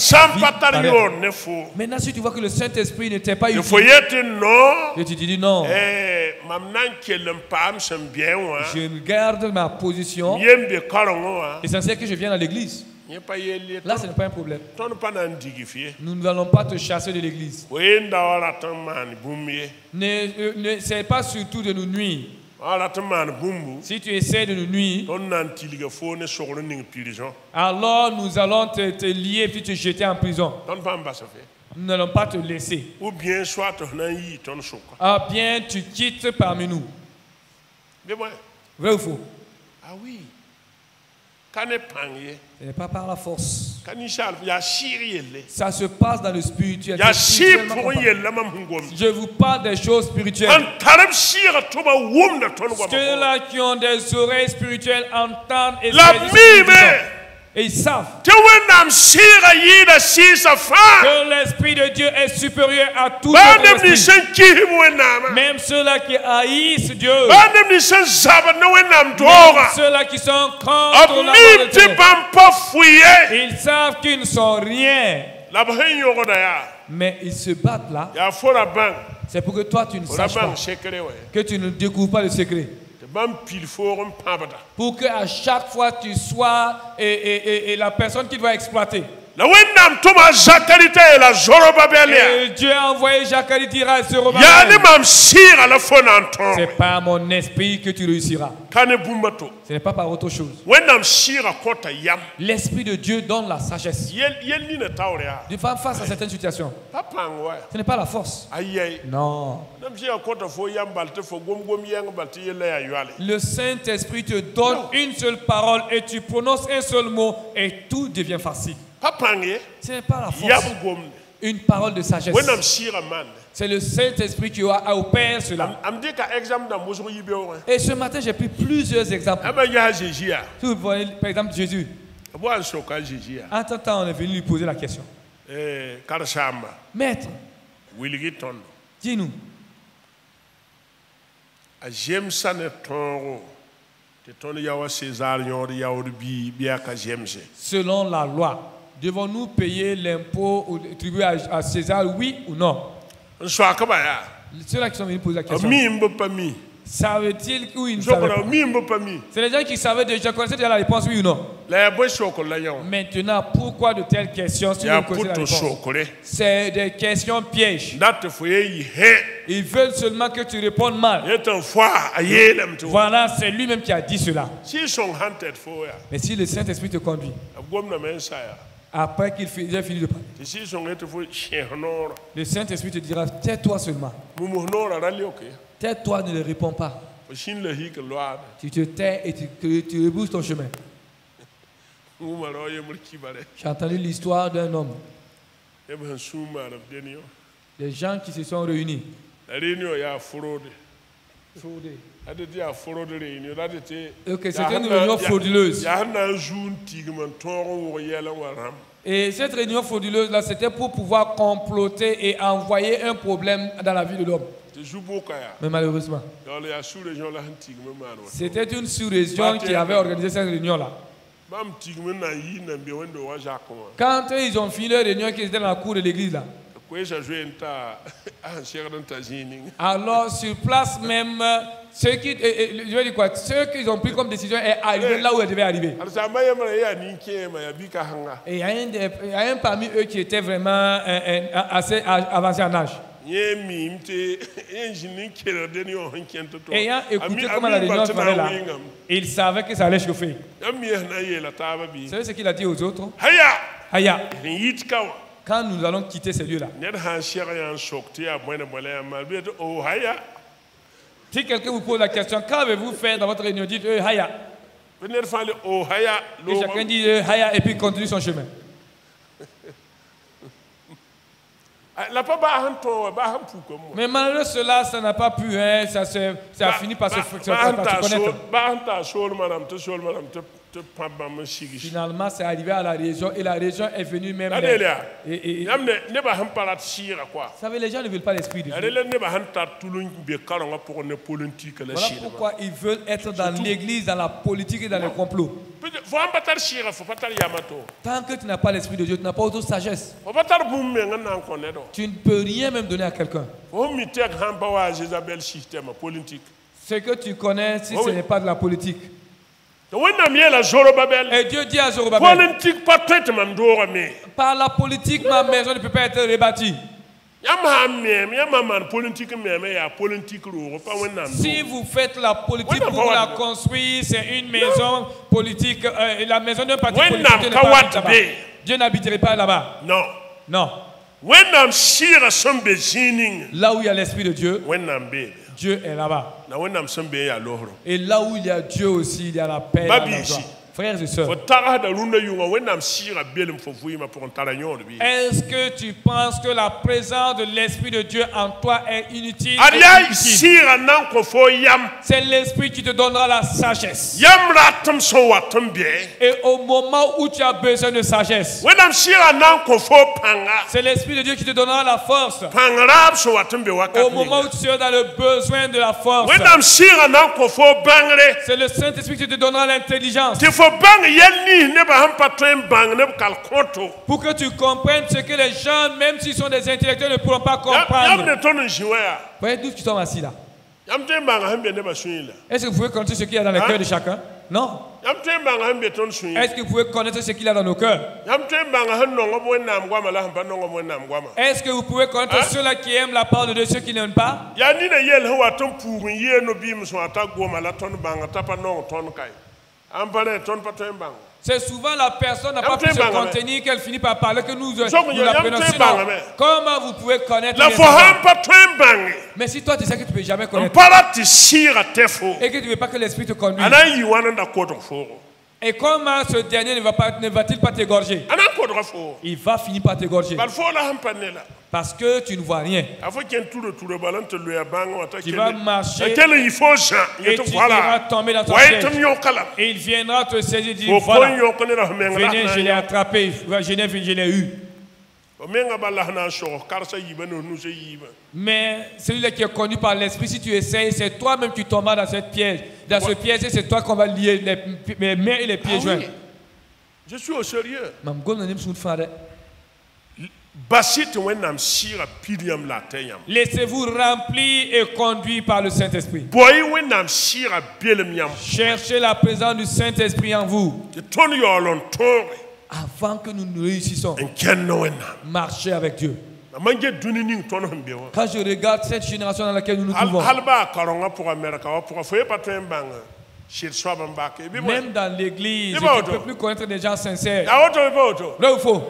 S1: maintenant si tu vois que le Saint-Esprit ne t'est pas utile, et tu te dis non, je garde ma position. L'essentiel que je vienne à l'église. Là, ce n'est pas un problème. Nous n'allons pas te chasser de l'église. N'essaie pas surtout de nous nuire. Si tu essaies de nous nuire, alors nous allons te lier puis te jeter en prison. Nous n'allons pas te laisser. Ou bien tu quittes parmi nous. Vrai ou faux?
S2: Ah oui.
S1: Ce n'est pas par la force. Ça se passe dans le spirituel. Je vous parle des choses spirituelles. Ceux-là qui ont des oreilles spirituelles entendent et et ils savent que l'Esprit de Dieu est supérieur à tout autre esprit. Même ceux-là qui haïssent Dieu, même ceux-là qui sont contre la volonté, ils savent qu'ils ne sont rien. Mais ils se battent là. C'est pour que toi tu ne saches pas, que tu ne découvres pas le secret. Pour qu'à chaque fois tu sois la personne qui doit exploiter. Et Dieu a envoyé Zacharie dire à Zorobabel, c'est par mon esprit que tu réussiras. Ce n'est pas par autre chose. L'Esprit de Dieu donne la sagesse. De faire face à certaines situations. Ce n'est pas la force. Non. Le Saint-Esprit te donne une seule parole et tu prononces un seul mot et tout devient facile. Ce n'est pas la force. Une parole de sagesse. C'est le Saint-Esprit qui opère cela. Et ce matin, j'ai pris plusieurs exemples. Si vous voyez, par exemple, Jésus. Entre-temps, on est venu lui poser la question. Maître, dis-nous. Selon la loi, devons-nous payer l'impôt ou le tribut à César, oui ou non? Ceux-là qui sont venus poser la question. Savait-il ou il ne savait pas? C'est les gens qui savaient déjà, connaissaient déjà la réponse, oui ou non? Maintenant, pourquoi de telles questions si vous connaissez la réponse? C'est des questions pièges. Ils veulent seulement que tu répondes mal. Voilà, c'est lui-même qui a dit cela. Mais si le Saint-Esprit te conduit, après qu'il ait fini de parler, le Saint-Esprit te dira, tais-toi seulement. Tais-toi, ne le réponds pas. Tu te tais et tu rebousses ton chemin. J'ai entendu l'histoire d'un homme. Les gens qui se sont réunis. Ok, c'était une réunion frauduleuse. Et cette réunion frauduleuse là, c'était pour pouvoir comploter et envoyer un problème dans la vie de l'homme. Mais malheureusement, c'était une sous-région qui avait organisé cette réunion là. Quand ils ont fini leur réunion, qu'ils étaient dans la cour de l'église là, alors sur place même, ceux qui, je vais dire quoi, ceux qu'ils ont pris comme décision est arrivé là où elle devait arriver. Et il y a un parmi eux qui était vraiment assez avancé en âge. Ayant écouté comment la réunion se faisait là, il savait que ça allait chauffer. Vous savez ce qu'il a dit aux autres? Haya! Quand nous allons quitter ces lieux-là, si quelqu'un vous pose la question, qu'avez-vous fait dans votre réunion, dites Haya. Et chacun dit Haya et puis continue son chemin. Mais malgré cela, ça n'a pas pu, hein, ça a fini par se connaître. Finalement, c'est arrivé à la région et la région est venue même. Vous savez, les gens ne veulent pas l'esprit de Dieu. Voilà pourquoi ils veulent être dans l'église, dans la politique et dans les complots. Tant que tu n'as pas l'Esprit de Dieu, tu n'as pas autre sagesse. Tu ne peux rien même donner à quelqu'un. Ce que tu connais, si ce n'est pas de la politique. Et Dieu dit à Zorobabel, par la politique, ma maison ne peut pas être rebâtie. Si vous faites la politique pour la construire, c'est une maison politique. La maison d'un parti politique n'est pas là-bas. Dieu n'habiterait pas là-bas.
S2: Non.
S1: Non. Là où il y a l'Esprit de Dieu, Dieu est là-bas. Et là où il y a Dieu aussi, il y a la paix. Frères et sœurs, est-ce que tu penses que la présence de l'Esprit de Dieu en toi est inutile? C'est l'Esprit qui te donnera la sagesse. Et au moment où tu as besoin de sagesse, c'est l'Esprit de Dieu qui te donnera la force. Au moment où tu seras dans le besoin de la force, c'est le Saint-Esprit qui te donnera l'intelligence. Pour que tu comprennes ce que les gens, même s'ils sont des intellectuels, ne pourront pas comprendre. Voyez tous qui sont assis là. Est-ce que vous pouvez connaître ce qu'il y a dans le cœur de chacun? Non. Est-ce que vous pouvez connaître ce qu'il y a dans nos cœurs? Est-ce que vous pouvez connaître ceux-là qui aiment la parole de Dieu, ceux qui n'aiment pas? C'est souvent la personne n'a pas pu se contenir qu'elle finit par parler que nous l'apprenons. Sinon, comment vous pouvez connaître les gens? Mais si toi tu sais que tu ne peux jamais connaître et que tu ne veux pas que l'Esprit te conduise, et comment ce dernier ne va-t-il pas t'égorger? Il va finir par t'égorger. Parce que tu ne vois rien. Tu vas marcher et tu iras tomber dans ton piège. Et il viendra te saisir et dire, voilà, venez, je l'ai attrapé, je l'ai eu. Mais celui qui est connu par l'Esprit, si tu essayes, c'est toi-même qui tomberas dans cette piège. Dans ce piège, c'est toi qu'on va lier les mains et les pieds joints.
S2: Je suis au sérieux.
S1: Laissez-vous remplir et conduire par le Saint-Esprit. Cherchez la présence du Saint-Esprit en vous. Avant que nous ne réussissons, marchez avec Dieu. Quand je regarde cette génération dans laquelle nous nous trouvons, même dans l'église, tu ne peux plus connaître des gens sincères. Là où il faut.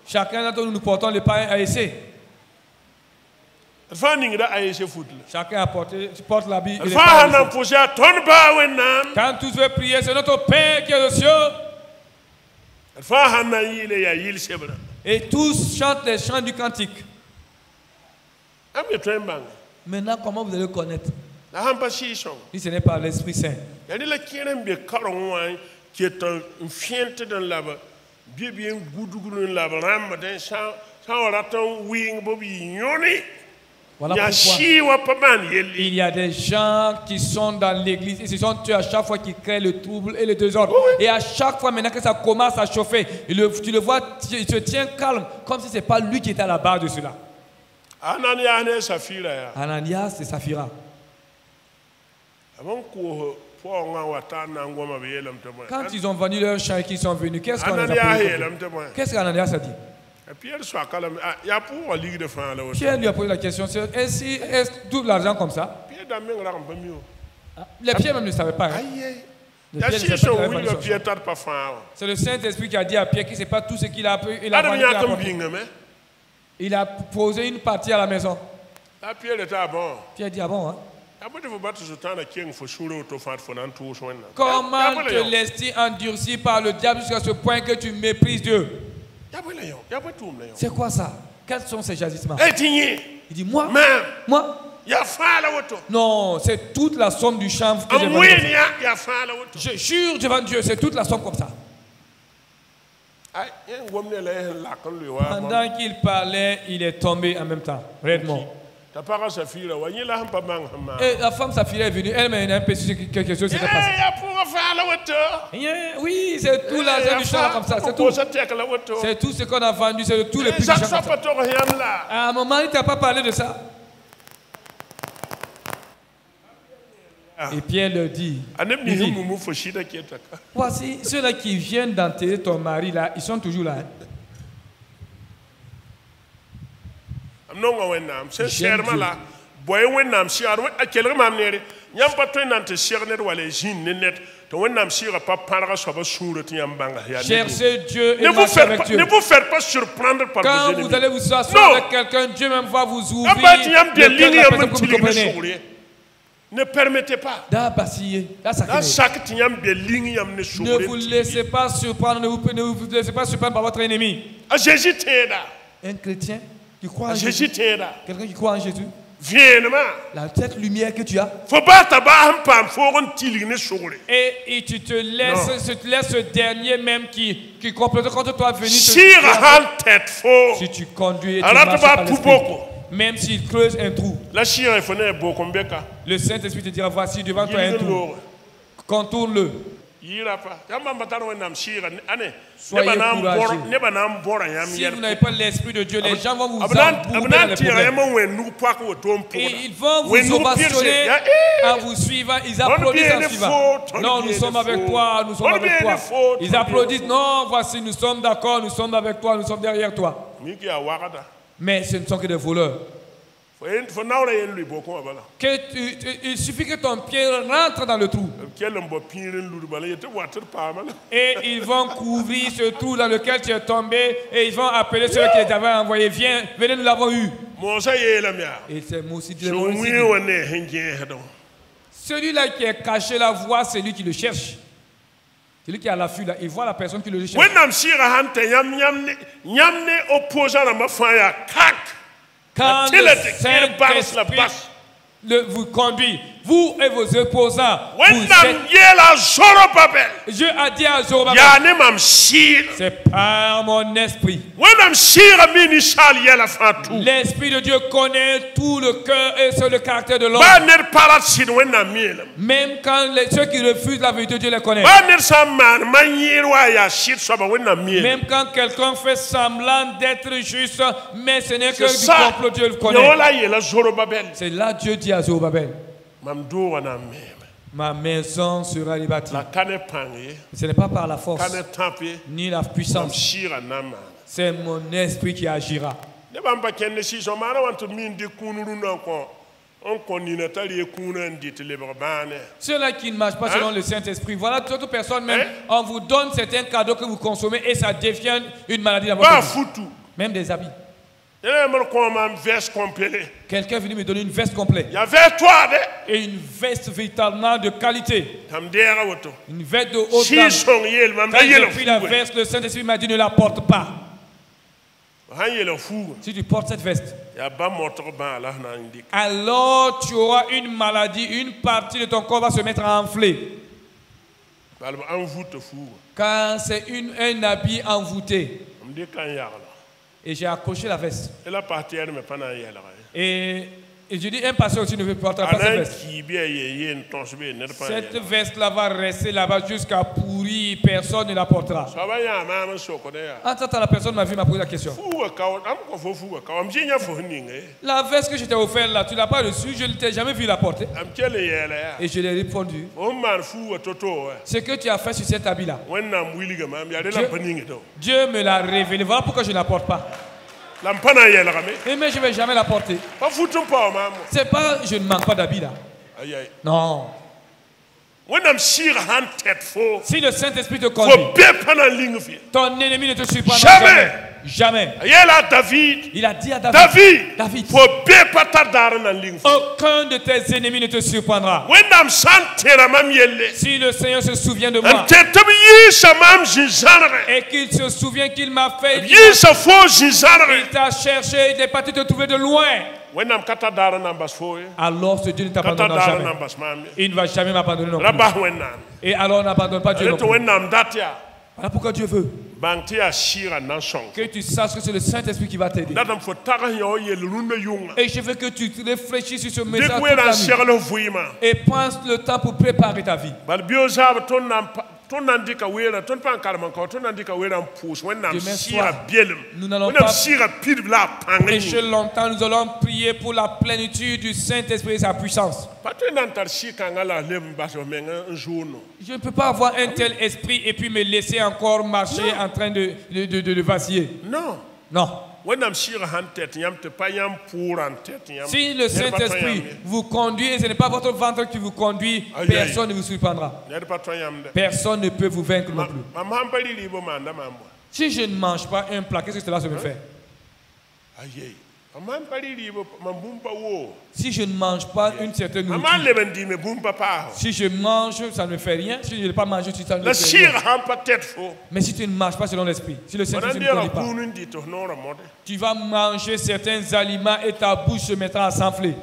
S1: Chacun d'entre nous, nous portons le pain à essayer. Chacun porte l'habit. Quand tous veulent prier, c'est notre Père qui est aux cieux. Et tous chantent les chants du cantique. Maintenant, comment vous allez le connaître? Si ce n'est pas l'Esprit Saint. Voilà pourquoi il y a des gens qui sont dans l'église et ce sont eux à chaque fois qui créent le trouble et le désordre. Et à chaque fois maintenant que ça commence à chauffer, tu le vois, il se tient calme comme si ce n'est pas lui qui était à la base de cela. Ananias et Saphira. Quand ils ont vendu leur champ et qu'ils sont venus, qu'est-ce qu'Ananias a dit? Pierre lui a posé la question, est-ce tout l'argent comme ça? Les Pierre même ne savaient pas. C'est le Saint-Esprit qui a dit à Pierre qu'il ne sait pas tout ce qu'il a pu. Il a posé une partie à la maison. Pierre dit, ah bon, hein? Comment te laisses-tu endurcir par le diable jusqu'à ce point que tu méprises Dieu? C'est quoi ça? Quels sont ces jagissements? Il dit, moi? Non, c'est toute la somme du champ que j'ai vendu. Je jure devant Dieu, c'est toute la somme comme ça. Pendant qu'il parlait, il est tombé en même temps, réellement. Et la femme, sa fille est venue, elle m'a un peu sur quelque chose s'était passé. Oui, c'est tout l'argent du champ comme ça, c'est tout. C'est tout ce qu'on a vendu, c'est tout le prix du champ. À un moment, il ne t'a pas parlé de ça. Et Pierre leur dit, voici ceux-là qui viennent d'enterrer ton mari là, ils sont toujours là. Cherchez Dieu et marchez avec Dieu.
S2: Ne vous faites pas surprendre par
S1: quand
S2: vos ennemis.
S1: Vous allez vous asseoir avec quelqu'un, Dieu même va vous ouvrir le cœur de la personne que vous comprenez.
S2: Ne permettez pas.
S1: Ne vous laissez pas surprendre, ne vous laissez pas surprendre par votre ennemi. Un chrétien qui croit en Jésus, quelqu'un qui croit en Jésus, cette lumière que tu as, et tu te laisses ce dernier même qui complète contre toi venir si tu conduis et tu marches par l'esprit, même s'il creuse un trou, le Saint-Esprit te dira, voici devant toi un trou, contourne-le. Soyez courageux. Si vous n'avez pas l'Esprit de Dieu, les gens vont vous embourber dans les problèmes. Et ils vont vous ovationner en vous suivant. Ils applaudissent en suivant. Non, nous sommes avec toi, nous sommes avec toi. Ils applaudissent. Non, voici, nous sommes d'accord, nous sommes avec toi, nous sommes derrière toi. Mais ce ne sont que des voleurs. Il suffit que ton pied rentre dans le trou. Et ils vont couvrir ce trou dans lequel tu es tombé. Et ils vont appeler ceux qui t'avaient envoyé. Viens, venez, nous l'avons eu. Et c'est Moïse. Celui-là qui est caché la voix, c'est lui qui le cherche. Celui qui a l'affût là, il voit la personne qui le cherche. Quand le Saint-Esprit vous conduit, vous et vos opposants, Dieu a dit à Zorobabel, c'est par mon esprit. L'Esprit de Dieu connaît tout le cœur et c'est le caractère de l'homme. Même quand ceux qui refusent la vérité, Dieu les connaît. Même quand quelqu'un fait semblant d'être juste, mais ce n'est que du complot, Dieu le connaît. C'est là Dieu dit à Zorobabel, ma maison sera rebâtie. Ce n'est pas par la force ni la puissance. C'est mon esprit qui agira. Ceux-là qui ne marchent pas selon le Saint-Esprit, voilà, toute personne même, on vous donne certains cadeaux que vous consommez et ça devient une maladie dans votre vie. Même des habits. Quelqu'un est venu me donner une veste complète. Et une veste véritablement de qualité. Une veste de haute gamme. Quand j'ai pris la veste, le Saint-Esprit m'a dit ne la porte pas. Si tu portes cette veste, alors tu auras une maladie, une partie de ton corps va se mettre à enfler. Car c'est un habit envoûté. Et j'ai accroché la veste. Et je dis, un pasteur aussi ne veut porter pas cette veste. Cette veste-là va rester là-bas jusqu'à pourrir, personne ne la portera. En temps, la personne m'a posé la question. La veste que je t'ai offerte là, tu ne l'as pas reçue, je ne t'ai jamais vu la porter. Et je lui ai répondu, ce que tu as fait sur cet habit-là, Dieu me l'a révélé. Voilà pourquoi je ne la porte pas. Mais je ne vais jamais la porter. C'est pas, je ne manque pas d'habits là. Non. Si le Saint-Esprit te conduit, ton ennemi ne te surprendra jamais. Jamais. Il a dit à David, aucun de tes ennemis ne te surprendra. Si le Seigneur se souvient de moi et qu'il se souvient qu'il m'a fait, il t'a cherché, il n'est pas te trouver de loin. Alors ce Dieu ne t'abandonnera jamais. Il ne va jamais m'abandonner non plus. Et alors on n'abandonne pas Dieu non plus. Voilà pourquoi Dieu veut. Que tu saches que c'est le Saint-Esprit qui va t'aider. Et je veux que tu réfléchisses sur ce message toute la nuit. Et prends le temps pour préparer ta vie. Demain soir, nous n'allons pas prêcher longtemps, nous allons prier pour la plénitude du Saint-Esprit et sa puissance. Je ne peux pas avoir un tel esprit et puis me laisser encore marcher en train de vaciller.
S2: Non.
S1: Non. Si le Saint-Esprit vous conduit et ce n'est pas votre ventre qui vous conduit, personne ne vous surprendra. Personne ne peut vous vaincre non plus. Si je ne mange pas un plat, qu'est-ce que cela se me fait? Si je ne mange pas une certaine nourriture, si je mange, ça ne me fait rien. Si je ne vais pas manger, ça ne me fait rien. Mais si tu ne manges pas selon l'esprit, si le Saint-Esprit ne conduit pas, tu vas manger certains aliments et ta bouche se mettra à s'enfler.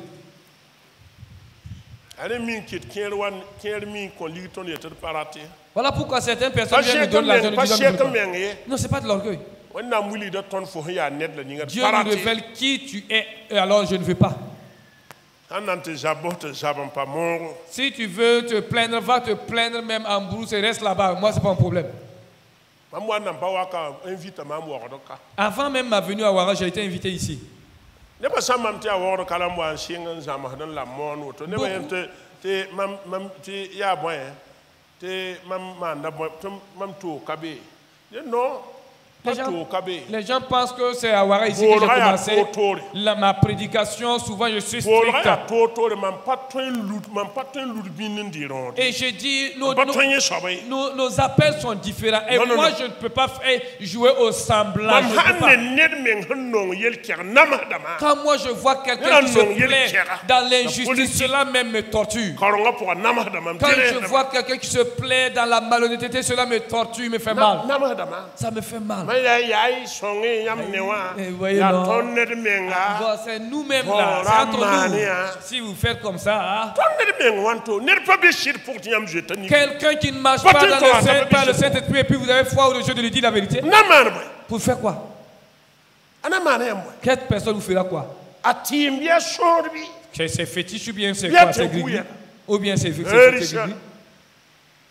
S1: Voilà pourquoi certaines personnes viennent me donner l'argent de Dieu. Non, ce n'est pas de l'orgueil. Dieu nous révèle qui tu es, et alors je ne veux pas. Si tu veux te plaindre, va te plaindre même en brousse et reste là-bas. Moi, ce n'est pas un problème. Avant même ma venue à Ouara, j'ai été invité ici. Les gens pensent que c'est à Ouara ici que j'ai commencé ma prédication. Souvent, je suis strict. Et j'ai dit, nos appels sont différents. Et moi, je ne peux pas jouer au semblant. Quand moi, je vois quelqu'un qui se plaît dans l'injustice, cela même me torture. Quand je vois quelqu'un qui se plaît dans la malhonnêteté, cela me torture, me fait mal. Ça me fait mal. C'est nous-mêmes là, c'est entre nous. Si vous faites comme ça, quelqu'un qui ne marche pas dans le Saint-Esprit et puis vous avez foi au jeu de lui dire la vérité, pour faire quoi? Quelle personne vous fera quoi? C'est fétiche ou bien c'est quoi? C'est gris? Ou bien c'est gris?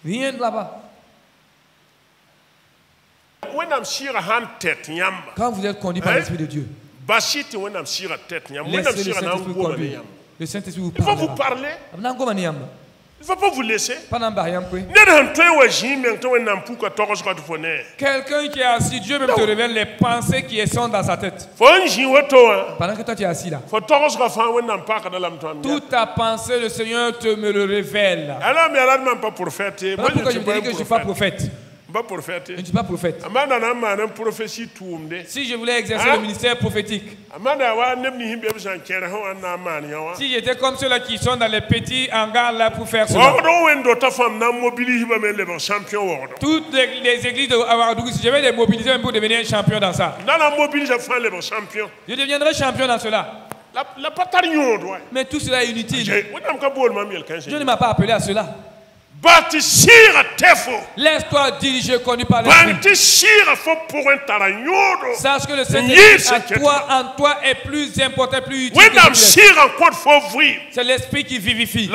S1: Rien de là-bas. Quand vous êtes conduit par l'Esprit de Dieu, laissez le Saint-Esprit conduire. Le Saint-Esprit vous parlera. Il ne faut pas vous laisser. Quelqu'un qui est assis, Dieu même te révèle les pensées qui sont dans sa tête. Pendant que toi tu es assis là, toute ta pensée, le Seigneur me le révèle. Voilà pourquoi je me dis que je ne suis pas prophète. Je ne suis pas prophète. Si je voulais exercer le ministère prophétique, si j'étais comme ceux-là qui sont dans les petits hangars là pour faire cela, toutes les églises de Ouagadougou, si je vais les mobiliser pour devenir champion dans ça, je deviendrai champion dans cela. Mais tout cela est inutile. Dieu ne m'a pas appelé à cela. Laisse-toi diriger, connu par l'Esprit. Sache que le Saint-Esprit en toi est plus important, plus utile. C'est l'Esprit qui vivifie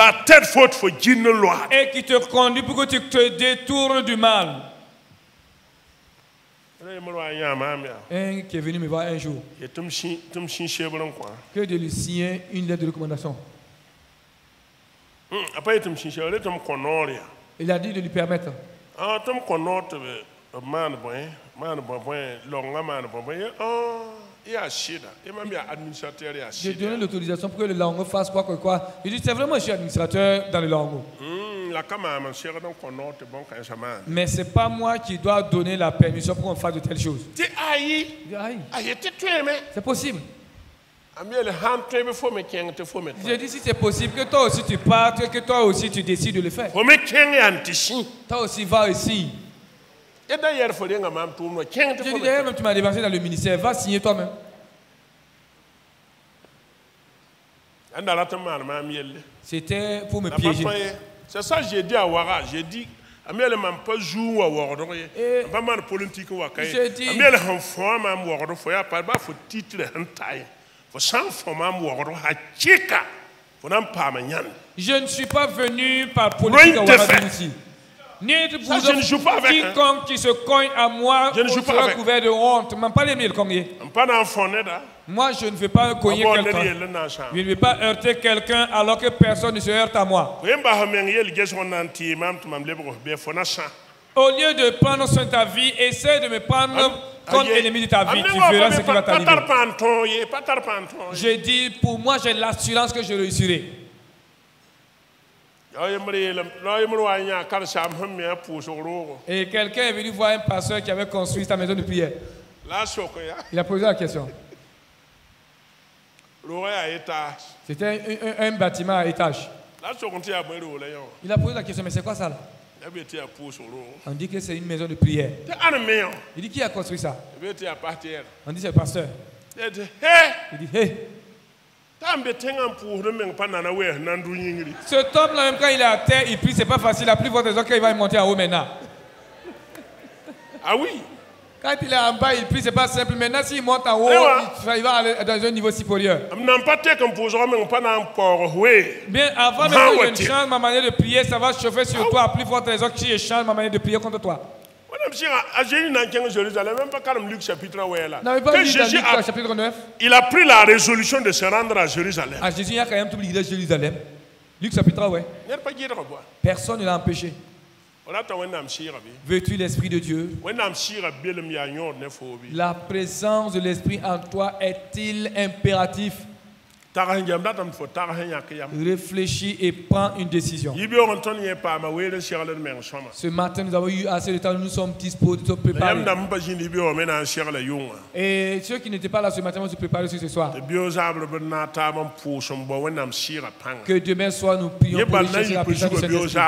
S1: et qui te conduit pour que tu te détournes du mal. Un qui est venu me voir un jour, que de lui signer une lettre de recommandation. Il a dit de lui permettre. J'ai donné l'autorisation pour que le Lango fasse quoi que quoi. Il dit c'est vraiment je suis administrateur dans le Lango. Mais c'est pas moi qui dois donner la permission pour qu'on fasse de telles choses. C'est possible. J'ai dit si c'est possible que toi aussi tu partes, que toi aussi tu décides de le faire. Toi aussi va ici. J'ai dit d'ailleurs même tu m'as dévancé dans le ministère, va signer toi-même. C'était pour me piéger.
S2: C'est ça que j'ai dit à Ouara. J'ai dit Amiel man pas joue à word. Pas mal politique ou à cahier. Amiel en forme à word for ya pas faut titre un taille. For sans forme à word à chica. For n'en pas magnan.
S1: Je ne suis pas venu par politique à word ici. Je ne joue pas avec quiconque qui se cogne à moi sera couvert de honte. Moi, je ne vais pas cogner quelqu'un. Je ne vais pas heurter quelqu'un alors que personne ne se heurte à moi. Au lieu de prendre soin de ta vie, essaie de me prendre comme ennemi de ta vie. Tu verras ce qui va t'arriver. J'ai dit, pour moi, j'ai l'assurance que je réussirai. Et quelqu'un est venu voir un pasteur qui avait construit sa maison de prière. Il a posé la question. C'était un bâtiment à étage. Il a posé la question, mais c'est quoi ça là? On dit que c'est une maison de prière. Il dit, qui a construit ça? On dit, c'est le pasteur. Il dit, hé. Cet homme-là, même quand il est à terre, il prie, c'est pas facile. La plus forte raison qu'il va monter en haut maintenant.
S2: Ah oui?
S1: Quand il est en bas, il prie, c'est pas simple. Maintenant, s'il monte en haut, il va aller dans un niveau supérieur. Bien, avant même que je change ma manière de prier, ça va chauffer sur toi. À plus forte raison que si je change ma manière de prier contre toi.
S2: Il a pris la résolution de se rendre à Jérusalem.
S1: À Jésus, il y a quand même tout l'île de Jérusalem. Luc chapitre 8. Personne ne l'a empêché. Veux-tu l'Esprit de Dieu? La présence de l'Esprit en toi est-il impératif? Réfléchis et prends une décision. Ce matin, nous avons eu assez de temps, nous sommes disposés, nous sommes préparés. Et ceux qui n'étaient pas là ce matin vont se préparer ce soir. Que demain soir, nous prions pour rechercher la puissance du Saint-Esprit.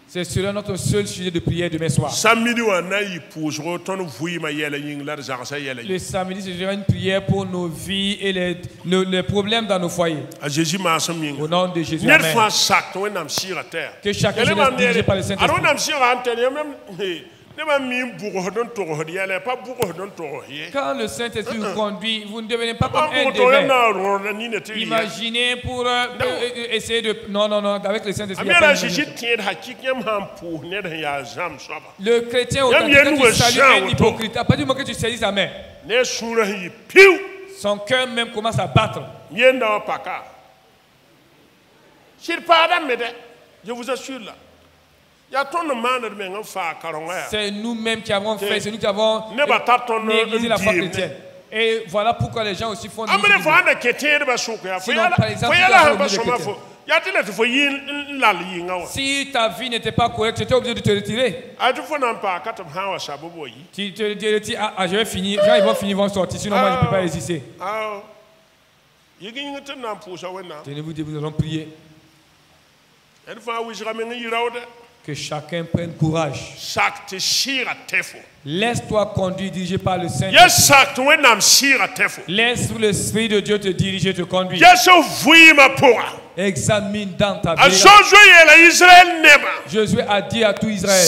S1: C'est sur notre seul sujet de prière demain soir. Le samedi, c'est une prière pour nos vies et les problèmes dans nos foyers. Au nom de Jésus, amen. Que chacun soit dirigé par le Saint-Esprit. Quand le Saint-Esprit vous conduit, vous ne devenez pas comme un dévers. Imaginez pour essayer de... Non, avec le Saint-Esprit. Le chrétien authentique, quand tu salues un hypocrite, à partir du moment que tu saisis sa main, son cœur même commence à battre.
S2: Je vous assure là.
S1: C'est nous-mêmes qui avons fait, c'est nous qui avons négligé la foi chrétienne. Et voilà pourquoi les gens aussi font des choses. Sinon, par exemple, si ta vie n'était pas correcte, tu étais obligé de te retirer. Tu te dis, je vais finir, quand ils vont finir, ils vont sortir, sinon moi je ne peux pas résister. Tenez-vous, nous allons prier. Que chacun prenne courage. Laisse-toi conduire, dirigé par le Saint-Esprit. Laisse l'Esprit de Dieu te diriger, te conduire. Examine dans ta vie. Josué a dit à tout Israël,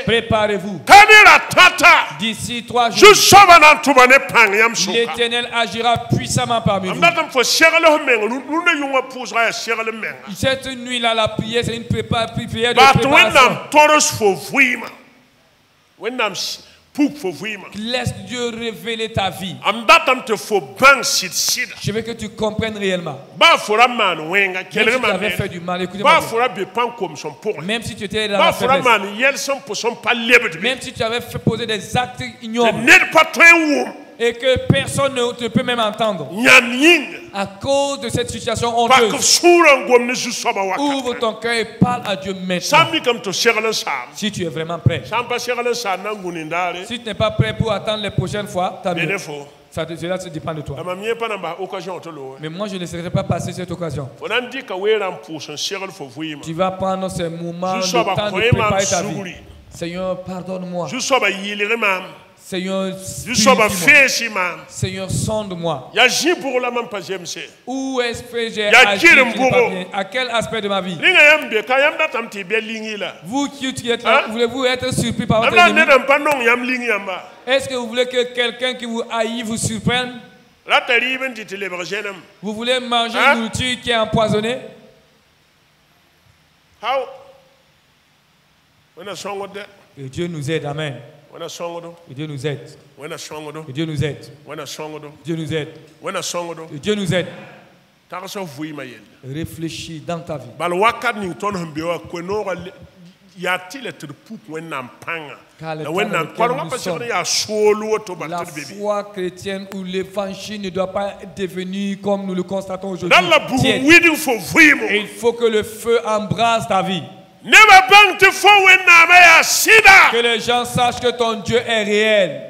S1: préparez-vous. D'ici 3 jours, l'Éternel agira puissamment parmi vous. Cette nuit-là, la prière, c'est une prière de préparation. Laisse Dieu révéler ta vie. Je veux que tu comprennes réellement. Même si tu avais fait du mal, écoutez-moi. Même si tu étais dans la faiblesse. Même si tu avais posé des actes ignobles. Et que personne ne peut même entendre. À cause de cette situation honteuse. Ouvre ton cœur et parle à Dieu maintenant. Si tu es vraiment prêt. Si tu n'es pas prêt pour attendre les prochaines fois, cela dépend de toi. Mais moi, je ne laisserai pas passer cette occasion. Tu vas prendre ce moment, le temps de préparer ta vie. Seigneur, pardonne-moi. Seigneur, Seigneur, sonde-moi. Où est-ce que j'ai agi qui n'est pas bien? À quel aspect de ma vie? Vous qui êtes là, voulez-vous être surpris par votre ennemi? Est-ce que vous voulez que quelqu'un qui vous haït vous surprenne? Vous voulez manger une nourriture qui est empoisonnée? Et Dieu nous aide, amen. Et Dieu nous aide. Et Dieu nous aide. Dieu nous aide. Et Dieu nous aide. Réfléchis dans ta vie. Car le la foi chrétienne ou l'évangile ne doit pas devenir comme nous le constatons aujourd'hui. Il faut que le feu embrasse ta vie. Que les gens sachent que ton Dieu est réel.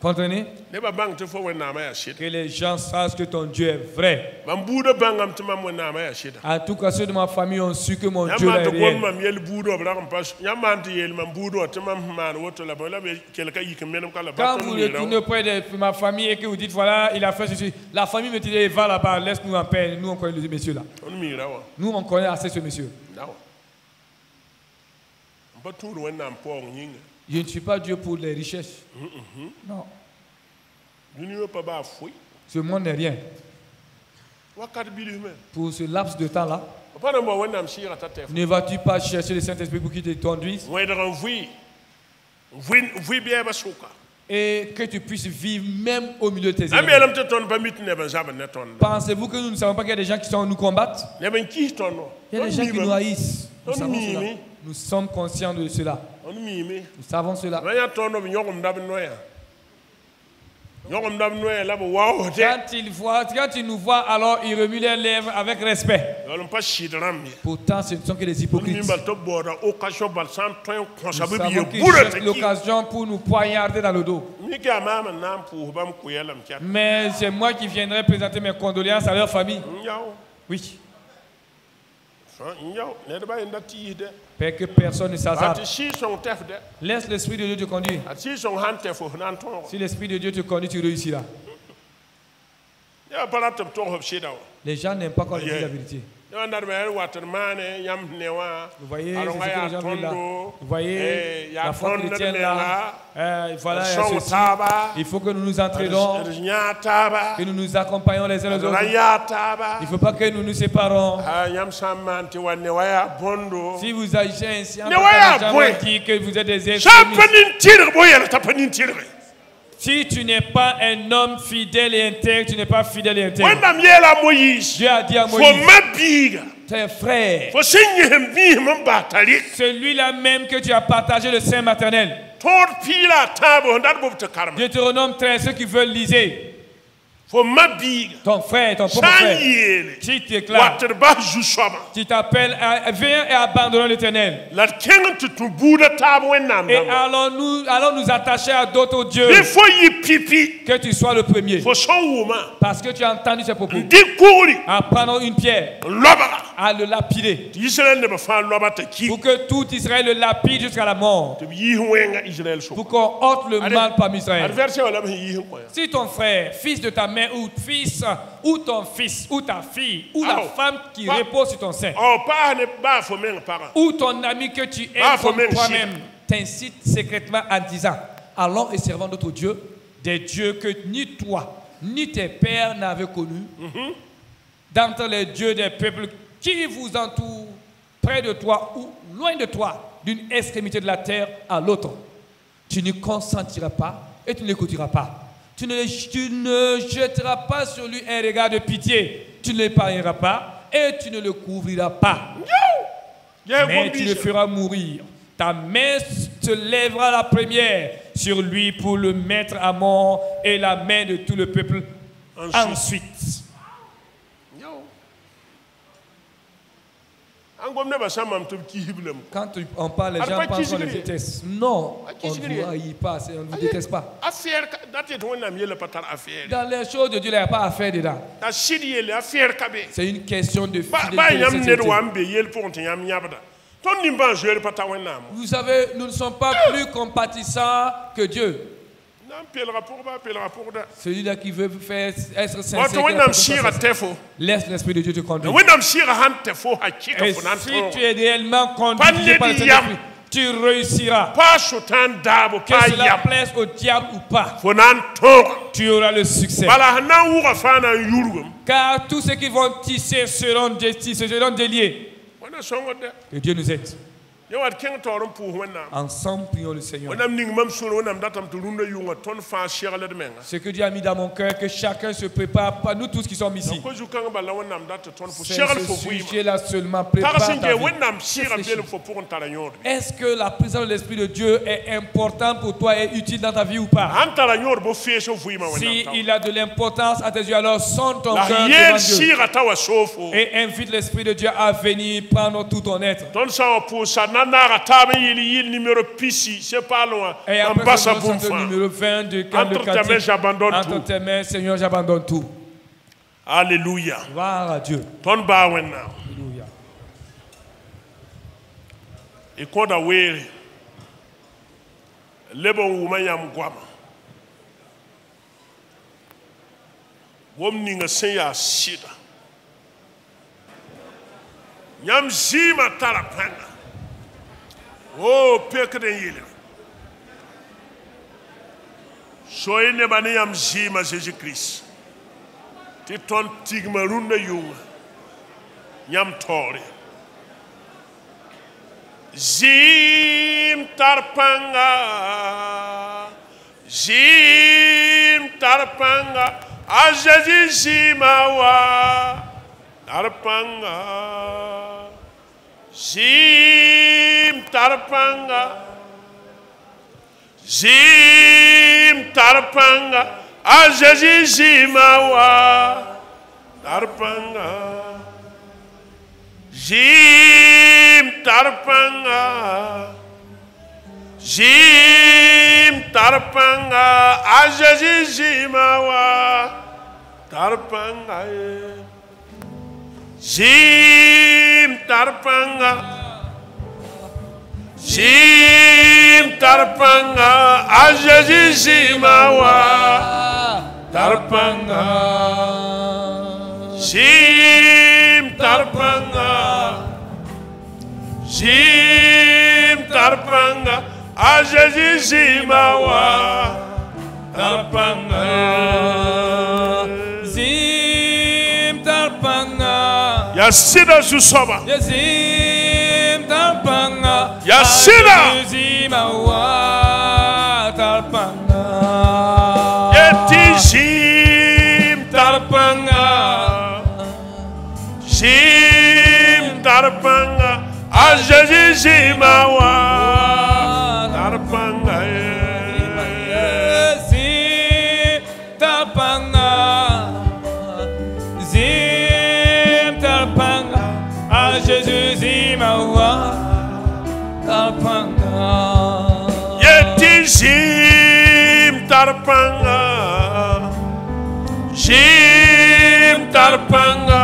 S1: Comprenez? Que les gens sachent que ton Dieu est vrai. En tout cas, ceux de ma famille ont su que mon Dieu est réel. Quand vous retournez auprès de ma famille et que vous dites, voilà, il a fait ceci, la famille me dit, va là-bas, laisse-nous en paix. Nous, on connaît ce monsieur-là. Nous, on connaît assez ce monsieur. Je ne suis pas Dieu pour les richesses. Non. Ce monde n'est rien. Pour ce laps de temps-là, ne vas-tu pas chercher le Saint-Esprit pour qu'il te conduise et que tu puisses vivre même au milieu de tes ennemis? Pensez-vous que nous ne savons pas qu'il y a des gens qui nous combattent? Il y a des gens qui nous haïssent. Nous savons cela. Nous sommes conscients de cela. Nous savons cela. Quand il nous voit, alors il remue les lèvres avec respect. Pourtant, ce ne sont que des hypocrites. Nous savons qu'ils cherchent l'occasion pour nous poignarder dans le dos. Mais c'est moi qui viendrai présenter mes condoléances à leur famille. Oui. Que personne ne s'hasarde. Laisse l'Esprit de Dieu te conduire. Si l'Esprit de Dieu te conduit, tu réussiras. Les gens n'aiment pas quand on dit la vérité. Vous voyez, c'est ce que les gens veulent là. Vous voyez, la foi chrétienne là. Voilà, ceci. Il faut que nous nous entraînons, que nous nous accompagnons les uns les autres. Il ne faut pas que nous nous séparons. Si vous agissez ainsi, on va dire que vous êtes des extrémistes. Si tu n'es pas un homme fidèle et intègre, tu n'es pas fidèle et intègre. Dieu a dit à Moïse, tes frères, celui-là même que tu as partagé le sein maternel. Deutéronome 13, ceux qui veulent liser. Ton frère, ton propre frère, qui t'éclate, qui t'appelle, viens et abandonnons l'Éternel. Et allons nous attacher à d'autres dieux. Que tu sois le premier. Parce que tu as entendu ces propos. À prendre une pierre, à le lapider. Pour que tout Israël le lapide jusqu'à la mort. Pour qu'on ôte le mal parmi Israël. Si ton frère, fils de ta mère, ou fils, ou ton fils, ou ta fille, ou la femme qui repose sur ton sein, ou ton ami que tu aimes comme toi-même, t'incite secrètement en disant, allons et servons d'autres dieux, des dieux que ni toi, ni tes pères n'avaient connus, d'entre les dieux des peuples qui vous entourent, près de toi ou loin de toi, d'une extrémité de la terre à l'autre. Tu ne consentiras pas et tu ne l'écouteras pas. Tu ne jetteras pas sur lui un regard de pitié. Tu ne l'épargneras pas et tu ne le couvriras pas. Mais tu le feras mourir. Ta main te lèvera la première sur lui pour le mettre à mort et la main de tout le peuple ensuite. Quand on parle, les gens pensent qu'on les déteste. Non, on ne vous haït pas, on ne vous déteste pas. Dans les choses de Dieu, il n'y a pas affaire dedans. C'est une question de fidélité. Vous savez, nous ne sommes pas plus compatissants que Dieu. Celui-là qui veut faire être sincère, laisse l'Esprit de Dieu te conduire. Et si tu es réellement conduit par l'Esprit, tu réussiras. Que cela plaise au diable ou pas, tu auras le succès. Car tous ceux qui vont tisser seront déliés. Que Dieu nous aide. Ensemble, prions le Seigneur. Ce que Dieu a mis dans mon cœur, que chacun se prépare, pas nous tous qui sommes ici. C'est ce sujet-là seulement, prépare ta vie. Est-ce que la présence de l'Esprit de Dieu est importante pour toi et utile dans ta vie ou pas? Si il a de l'importance à tes yeux, alors sonde ton cœur devant Dieu et invite l'Esprit de Dieu à venir prendre tout ton être. Et après ce numéro 20 de entre tes mains, Seigneur, j'abandonne tout.
S2: Alléluia.
S1: Gloire à Dieu.
S2: Alléluia. Et quand on a le bon woman yam guama wom ninga senya shida yam zima talapanga. Oh, peke den yele. Soye ne bani yam zima Jésus-Christ. Ti ton tigma runda yunga. Yam tori. Zim tarpanga. Zim tarpanga. A Jésus zima wa. Tarpanga. Zim tarpanga, zim tarpanga, a Jésus zimawa tarpanga, zim tarpanga, zim tarpanga, a Jésus zimawa tarpanga. Zim tarpanga, zim tarpanga, a Jésus zimawa tarpanga, zim tarpanga, zim tarpanga, a Jésus zimawa tarpanga, zim tarpanga. Yasida Zusoba.
S1: Yazim tarpanga.
S2: Yasida.
S1: Yazima wa tarpanga.
S2: Yetizim tarpanga. Zim tarpanga. Azazima wa tarpanga.
S1: Yazim tarpanga. Jésus imawa tarpanga.
S2: Yetizim tarpanga. Zim tarpanga.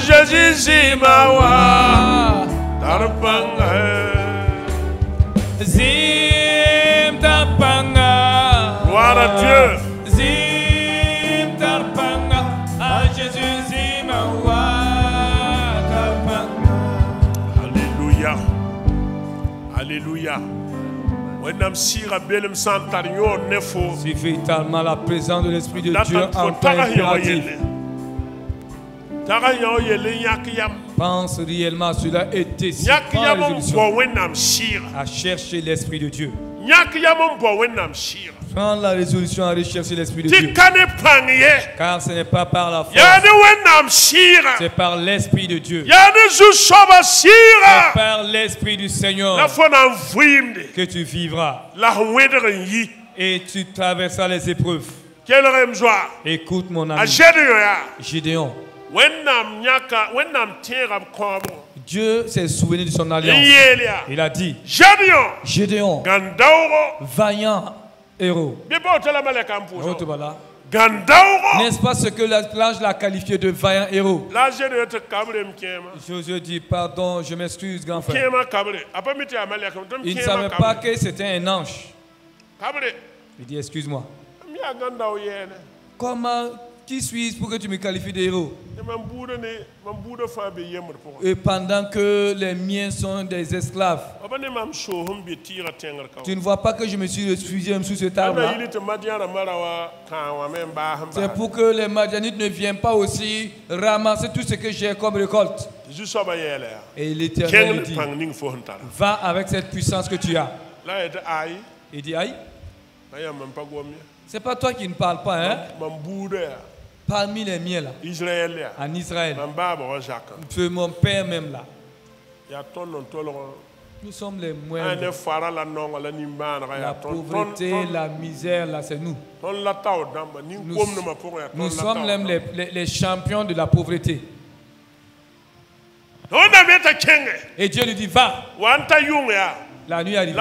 S2: Jésus imawa tarpanga.
S1: Zim tarpanga.
S2: Gloire à Dieu.
S1: Zim tarpanga. Jésus imawa.
S2: Alléluia.
S1: Si véritablement la présence de l'Esprit de Dieu en toi impératif, pense réellement à cela et décide à chercher l'Esprit de Dieu. Prends la résolution à rechercher l'Esprit de Dieu. Car ce n'est pas par la force, c'est par l'Esprit de Dieu. C'est par l'Esprit du Seigneur que tu vivras. Et tu traverseras les épreuves. Écoute mon ami Gédéon. Dieu s'est souvenu de son alliance. Il a dit, Gédéon, vaillant héros. N'est-ce pas ce que l'ange l'a qualifié de vaillant héros? Je dis pardon, je m'excuse, grand frère. Il ne savait pas que c'était un ange. Il dit excuse-moi. Comment, qui suis-je pour que tu me qualifies de héros? Et pendant que les miens sont des esclaves, tu ne vois pas que je me suis réfugié sous cet arbre-là? C'est pour que les Madianites ne viennent pas aussi ramasser tout ce que j'ai comme récolte. Et l'Éternel dit, va avec cette puissance que tu as. Il dit aïe. C'est pas toi qui ne parles pas, hein? Parmi les miens là, en Israël, c'est mon père même là. Nous sommes les moindres. La pauvreté, la misère là, c'est nous. Nous sommes même les champions de la pauvreté. Et Dieu lui dit va. La nuit arrive.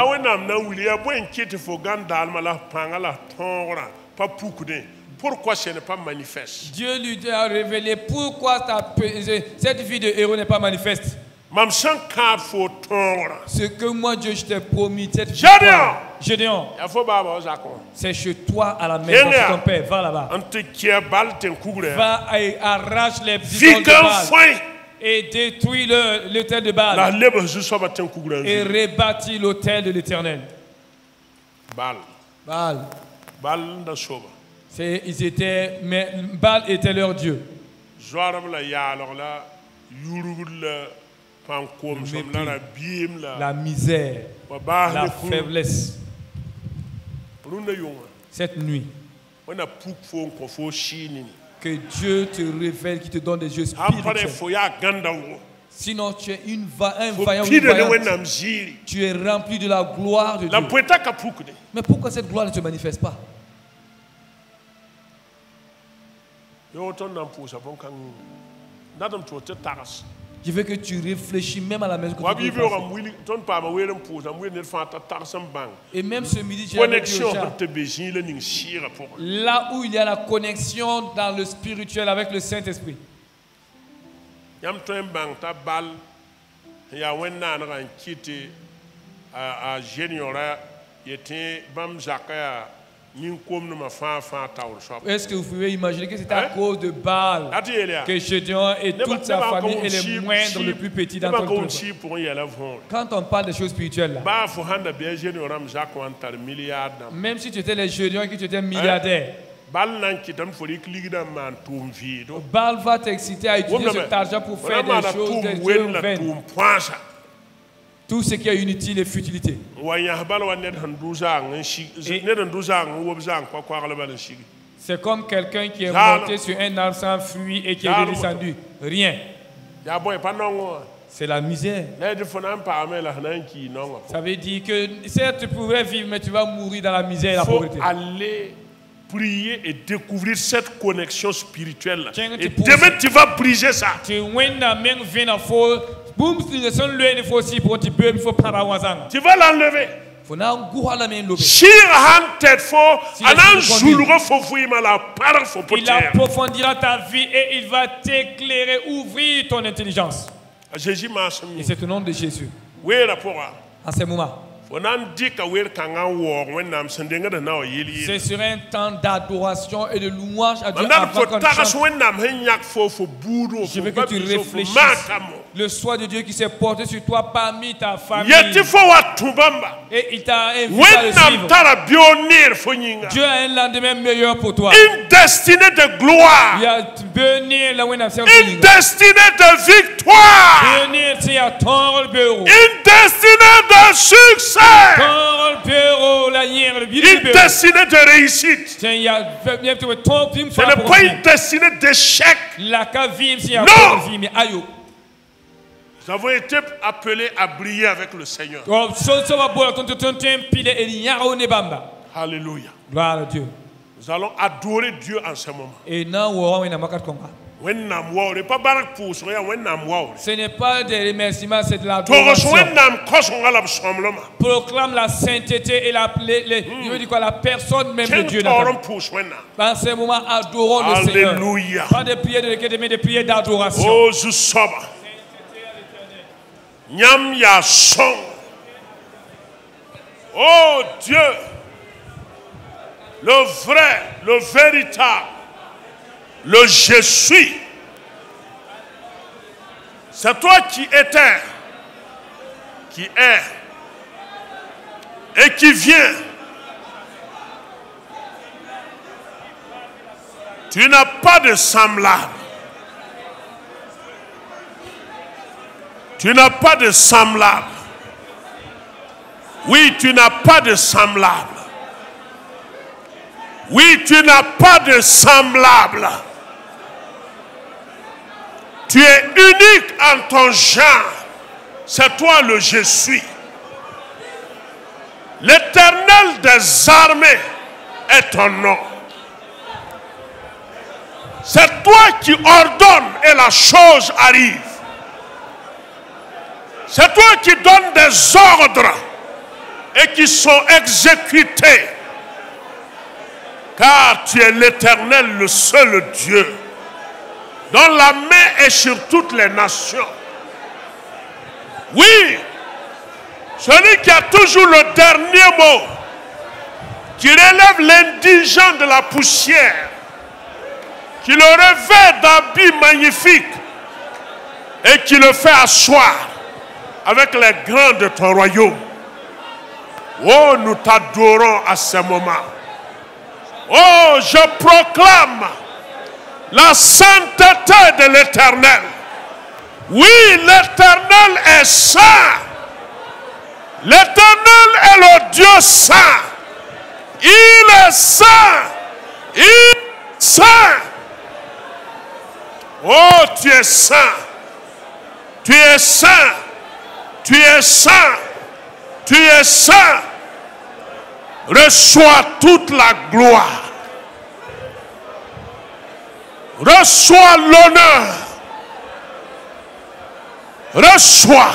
S1: Pourquoi ce n'est pas manifeste? Dieu lui a révélé pourquoi cette vie de héros n'est pas manifeste. Ce que moi Dieu je t'ai promis, cette victoire, Gédéon, c'est chez toi à la maison de ton père. Va là-bas. Va et arrache les idoles de Baal et détruis l'autel de Baal et rebâtis l'autel de l'Éternel. Baal. Ils étaient, mais Baal était leur Dieu. La misère, la faiblesse. Cette nuit, que Dieu te révèle, qui te donne des yeux spirituels. Sinon, tu es un vaillant ou une vaillante. Tu es rempli de la gloire de Dieu. Mais pourquoi cette gloire ne se manifeste pas? Je veux que tu réfléchis même à la maison que tu veux passer. Et même ce midi, j'ai là où il y a la connexion dans le spirituel avec le Saint-Esprit. Est-ce que vous pouvez imaginer que c'est à cause de Baal que Gédéon et toute sa famille est le moindre, le plus petit d'entre eux? Quand on parle des choses spirituelles, là, même si tu étais les Gédéons et que tu étais milliardaire, Baal va t'exciter à utiliser cet argent pour faire des choses, des dieux vaines. Tout ce qui est inutile et futilité. C'est comme quelqu'un qui est monté sur un arbre sans fruit et qui est redescendu. Rien. C'est la misère. Ça veut dire que certes tu pourrais vivre, mais tu vas mourir dans la misère et la pauvreté.
S2: Aller prier et découvrir cette connexion spirituelle. Et demain tu vas briser ça. Tu vas l'enlever.
S1: Il approfondira ta vie et il va t'éclairer, ouvrir ton intelligence. Et c'est au nom de Jésus. En ce moment, c'est sur un temps d'adoration et de louange à Dieu avant qu'on chante. Je veux que tu réfléchisses. Le soin de Dieu qui s'est porté sur toi parmi ta famille. Et il t'a invité à le suivre. Dieu a un lendemain meilleur pour toi.
S2: Une destinée de gloire.
S1: Une
S2: destinée de victoire. Une destinée de succès. Une destinée de réussite. Ce n'est pas une destinée d'échec. Non. Nous avons été appelés à briller avec le Seigneur. Alléluia.
S1: Gloire à Dieu.
S2: Nous allons adorer Dieu en ce moment.
S1: Ce n'est pas des remerciements, c'est de l'adoration. Proclame la sainteté et la personne même de Dieu. Dans ces moments, adorons le Seigneur. Pas de prières de requête, mais de prières d'adoration.
S2: Oh, Zusaba. Nyam ya son. Oh Dieu, le vrai, le véritable, le je suis. C'est toi qui étais, qui est et qui vient. Tu n'as pas de semblable. Tu n'as pas de semblable. Oui, tu n'as pas de semblable. Oui, tu n'as pas de semblable. Tu es unique en ton genre. C'est toi le je suis. L'Éternel des armées est ton nom. C'est toi qui ordonnes et la chose arrive. C'est toi qui donnes des ordres et qui sont exécutés. Car tu es l'Éternel, le seul Dieu, dont la main est sur toutes les nations. Oui, celui qui a toujours le dernier mot, qui relève l'indigent de la poussière, qui le revêt d'habits magnifiques et qui le fait asseoir avec les grands de ton royaume. Oh, nous t'adorons à ce moment. Oh, je proclame la sainteté de l'Éternel. Oui, l'Éternel est saint. L'Éternel est le Dieu saint. Il est saint. Il est saint. Oh, tu es saint. Tu es saint. Tu es saint. Tu es saint. Reçois toute la gloire. Reçois l'honneur. Reçois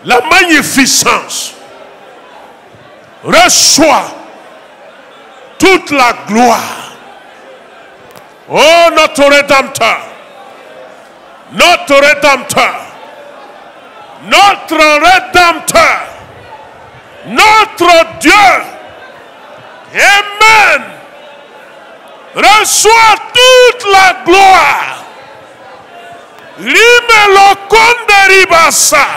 S2: la magnificence. Reçois toute la gloire. Oh, notre Rédempteur. Notre Rédempteur. Notre Rédempteur. Notre Dieu. Amen. Reçois toute la gloire. Rimelo konde ribasa.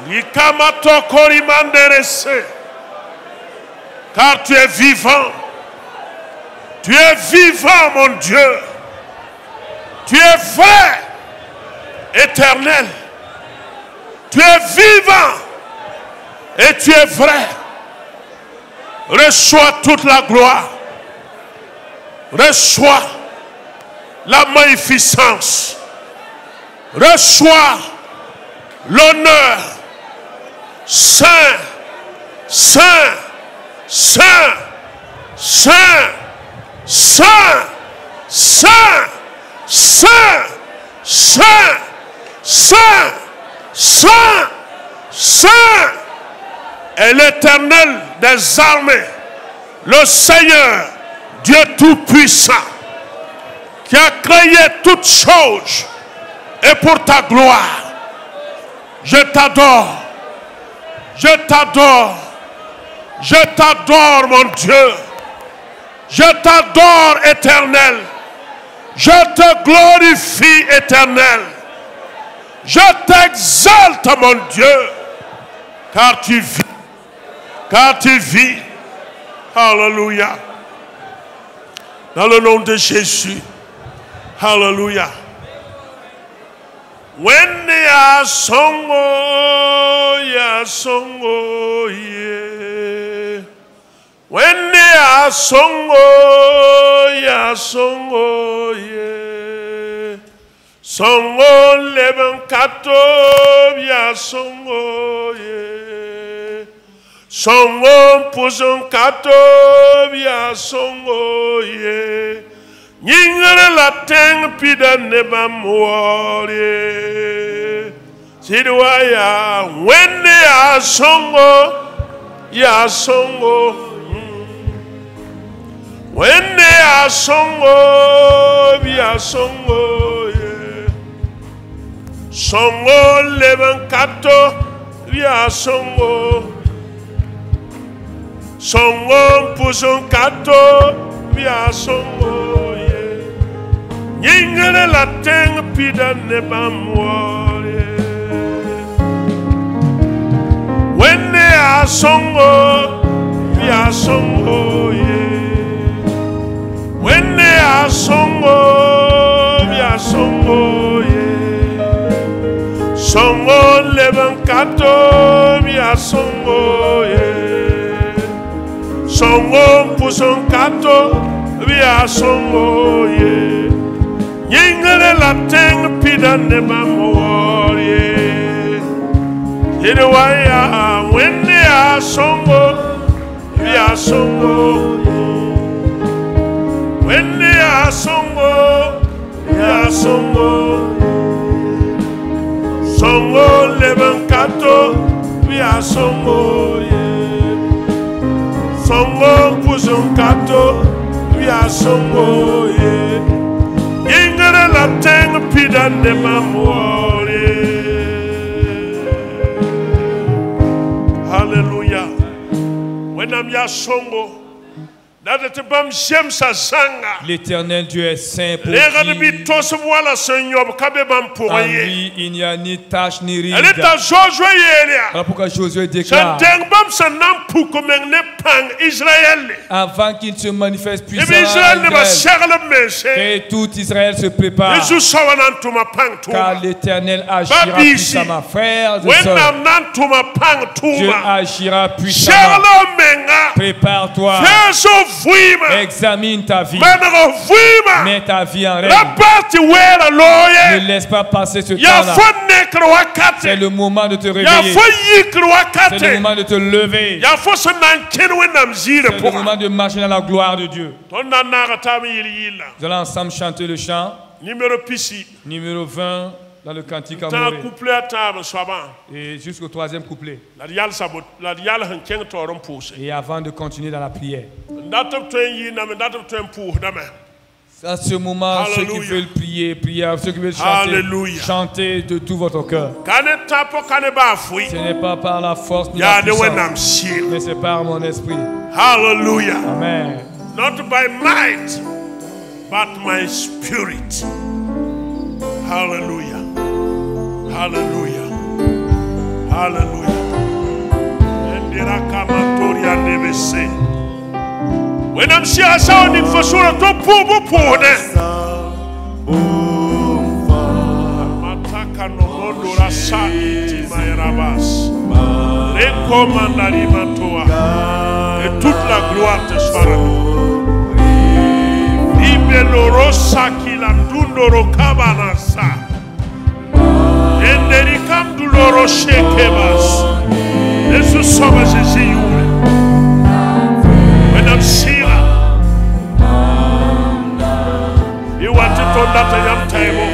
S2: Likamato korimanderese. Car tu es vivant. Tu es vivant, mon Dieu. Tu es vrai, éternel. Tu es vivant et tu es vrai. Reçois toute la gloire. Reçois la magnificence. Reçois l'honneur. Saint, saint, saint, saint, saint, saint, saint, saint, saint, saint, saint est l'Éternel des armées, le Seigneur, Dieu Tout-Puissant, qui a créé toutes choses et pour ta gloire. Je t'adore, je t'adore, je t'adore mon Dieu, je t'adore éternel, je te glorifie éternel, je t'exalte mon Dieu, car tu vis, car tu vis. Alléluia. Dans le nom de Jésus. Alléluia. When ya songo yeah. When ya songo yeah. Songo leben kato ya songo yeah. Songo puson kato ya songo yeah. Nyingere la teng pida neba mwori. Sidwaya wende ya songo. Ya songo. Wende ya songo. Ya songo. Songo leven kato. Ya songo. Songo puson kato. Ya songo. Nyingere la teng pida neba mwori. Wende ya songo. Ya songo. Wende ya songo. Ya songo. Songo leven kato. Ya songo. Songo puson kato. Ya songo. Yingere la teng pida neba mwori. Hidewaya wende ya songo. Ya songo. Wende ya songo. Ya songo. Songo leven kato. Ya songo. Songo puson kato. Ya songo. Yingere la teng pida neba mwori. Hallelujah. When I'm ya songo.
S1: L'Éternel Dieu est saint pour qui en lui il n'y a ni tache ni ride. Voilà pourquoi Josué déclare avant qu'il se manifeste puissamment et tout Israël se prépare car l'Éternel agira puissamment. Frères et sœurs, Dieu agira puissamment. Prépare-toi. Examine ta vie. Mets ta vie en règle. Ne laisse pas passer ce temps-là. C'est le moment de te réveiller. C'est le moment de te lever. C'est le moment de marcher dans la gloire de Dieu. Nous allons ensemble chanter le chant numéro 20 dans le cantique amoureux. Et jusqu'au 3e couplet. Et avant de continuer dans la prière. À ce moment, ceux qui veulent prier, ceux qui veulent chanter, chantez de tout votre cœur. Ce n'est pas par la force ni la puissance, mais c'est par mon esprit.
S2: Hallelujah.
S1: Amen.
S2: Not by might, but my spirit. Hallelujah. Hallelujah. Hallelujah. Endira kamatoria devese. When I'm sure sounding for sure to pubu pone. Mataka no mondo rasa iti mairabas. Recommandari matoa. Et toute la gloire te soit rendue. Ibelo rosa kilandundo rokabanasa. Enderikam duloro shekebas. Jesus soma Jésus. When I'm Sheila, you want to turn that a young table.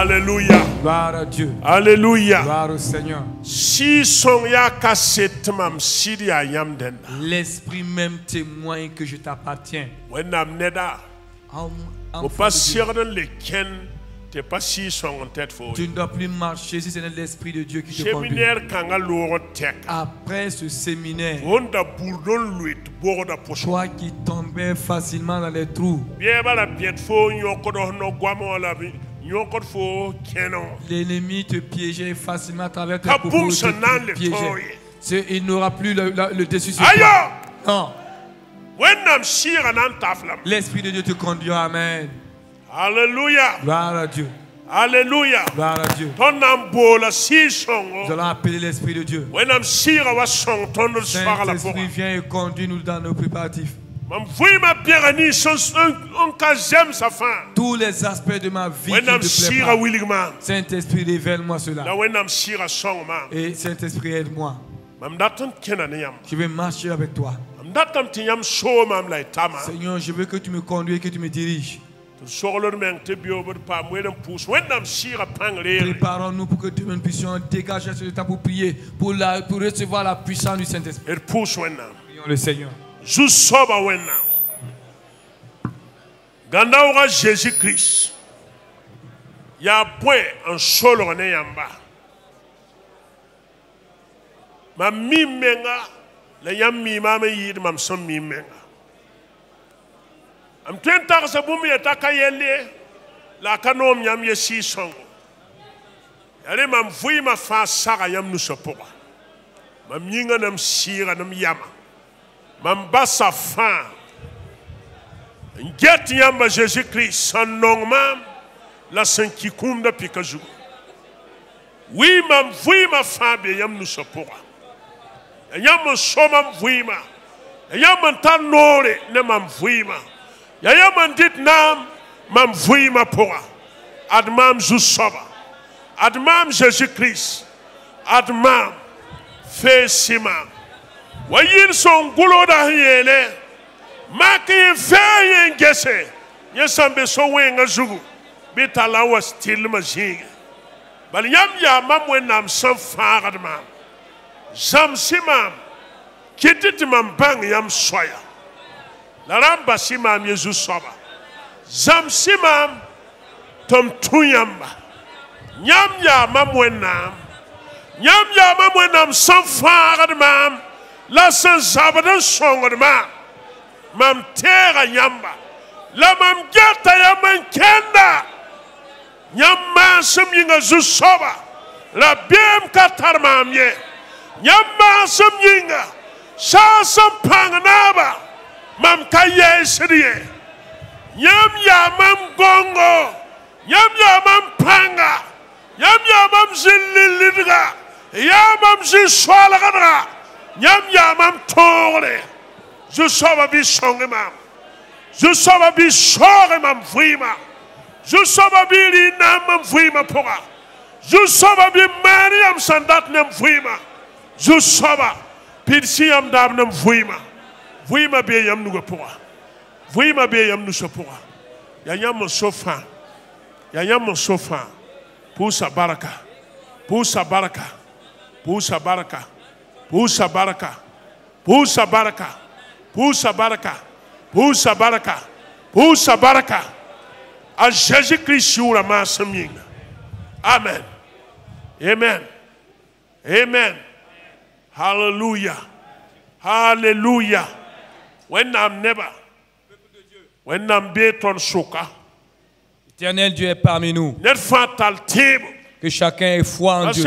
S2: Alléluia.
S1: Gloire à Dieu.
S2: Alléluia.
S1: Gloire au Seigneur. L'Esprit même témoigne que je t'appartiens. Tu ne dois plus marcher si ce n'est l'Esprit de Dieu qui te conduit. Après ce séminaire, toi qui tombais facilement dans les trous, l'ennemi te piégeait facilement à travers tes propos. Il n'aura plus le dessus sur toi. Non. L'Esprit de Dieu te conduira. Amen.
S2: Alléluia.
S1: Gloire à Dieu.
S2: Alléluia.
S1: Gloire à Dieu. Nous allons appeler l'Esprit de Dieu. Saint-Esprit, vient et conduit-nous dans nos préparatifs. Tous les aspects de ma vie qui ne te plaît pas. Saint-Esprit, révèle-moi cela. Et Saint-Esprit, aide-moi. Je vais marcher avec toi. Seigneur, je veux que tu me conduises et que tu me diriges. Préparons-nous pour que nous puissions dégager ce temps pour prier, pour recevoir la puissance du Saint-Esprit. Prions le Seigneur.
S2: Gandaura Jésus-Christ. Ya point en solo ne yamba. Ma mi menga la yam mi mama yid mam som mi menga. Am tentar sa bumi etaka yele la kanom yam yesi songo. Yale mam vui ma fa sara yam nu sopora. Mam nyinga nam sira nam yama. Mam basa fa. Get yamba Jésus-Christ son nom mam la sankikum da pikaju. Oui mam vui ma fa be yam nu sopora. Yam somam vui ma. Yam tanore ne mam vui ma. Yam dit nam mam vui ma pora. Admam Jussoba. Admam Jésus-Christ. Admam Fesima. Wayin son gulo da yele. Maki fe ngese. Yesambe so wenga zugu. Bitala was still machine. Bal yam ya mam wenam san farad mam. Zam simam. Kitit mam bang yam soya. La ramba simam Yesu soba. Zam simam tom tuyamba. Nyam ya mam wenam. Nyam ya mam wenam san farad mam. La san zabadan songod mam. Mam tera yamba. La mam gata yaman kenda. Nyam masum yinga zusoba. La biem katar mam ye. Nyam masum yinga. Sasam panganaba. Mam kaye sidiye. Nyam yamam gongo. Nyam yamam panga. Nyam yamam zililidga. Yamam ziswalagadra. Nyam yamam tore. Je sois bi songe mam. Je sois bi sore mam vrima. Je sois bi lina mam vrima pora. Je sois bi Mariam sandat nam vrima. Je sois pirsiam dab nam vrima. Vrima be yam nuga pora. Vrima be yam nu sopora. Ya yam sofa. Ya yam sofa. Pusa baraka. Pusa baraka. Pusa baraka. Pusa baraka. Pusa baraka. Puxa baraka, puxa baraka, puxa baraka. A Jésus-Christ ura massaminga. Amen. Amen. Amen. Hallelujah. Hallelujah. When I'm never, when I'm beton soka.
S1: Éternel Dieu est parmi nous.
S2: Net fatal table.
S1: Que chacun ait foi en Dieu.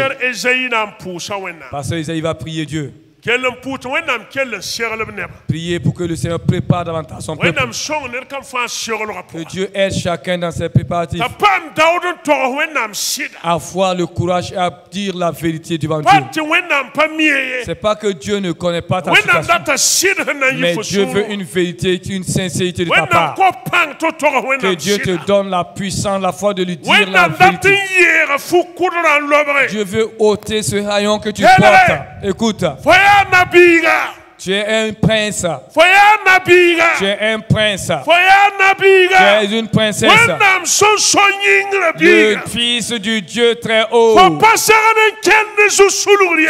S1: Parce que Isaïe va prier Dieu. Priez pour que le Seigneur prépare davantage son peuple. Que Dieu aide chacun dans ses préparatifs à avoir le courage et à dire la vérité devant Dieu. C'est pas que Dieu ne connaît pas ta situation, mais Dieu veut une vérité, une sincérité de ta part. Que Dieu te donne la puissance, la foi de lui dire la vérité. Dieu veut ôter ce rayon que tu portes. Écoute. Tu es un prince. Tu es un prince. Tu es une princesse. Le fils du Dieu très haut. Tu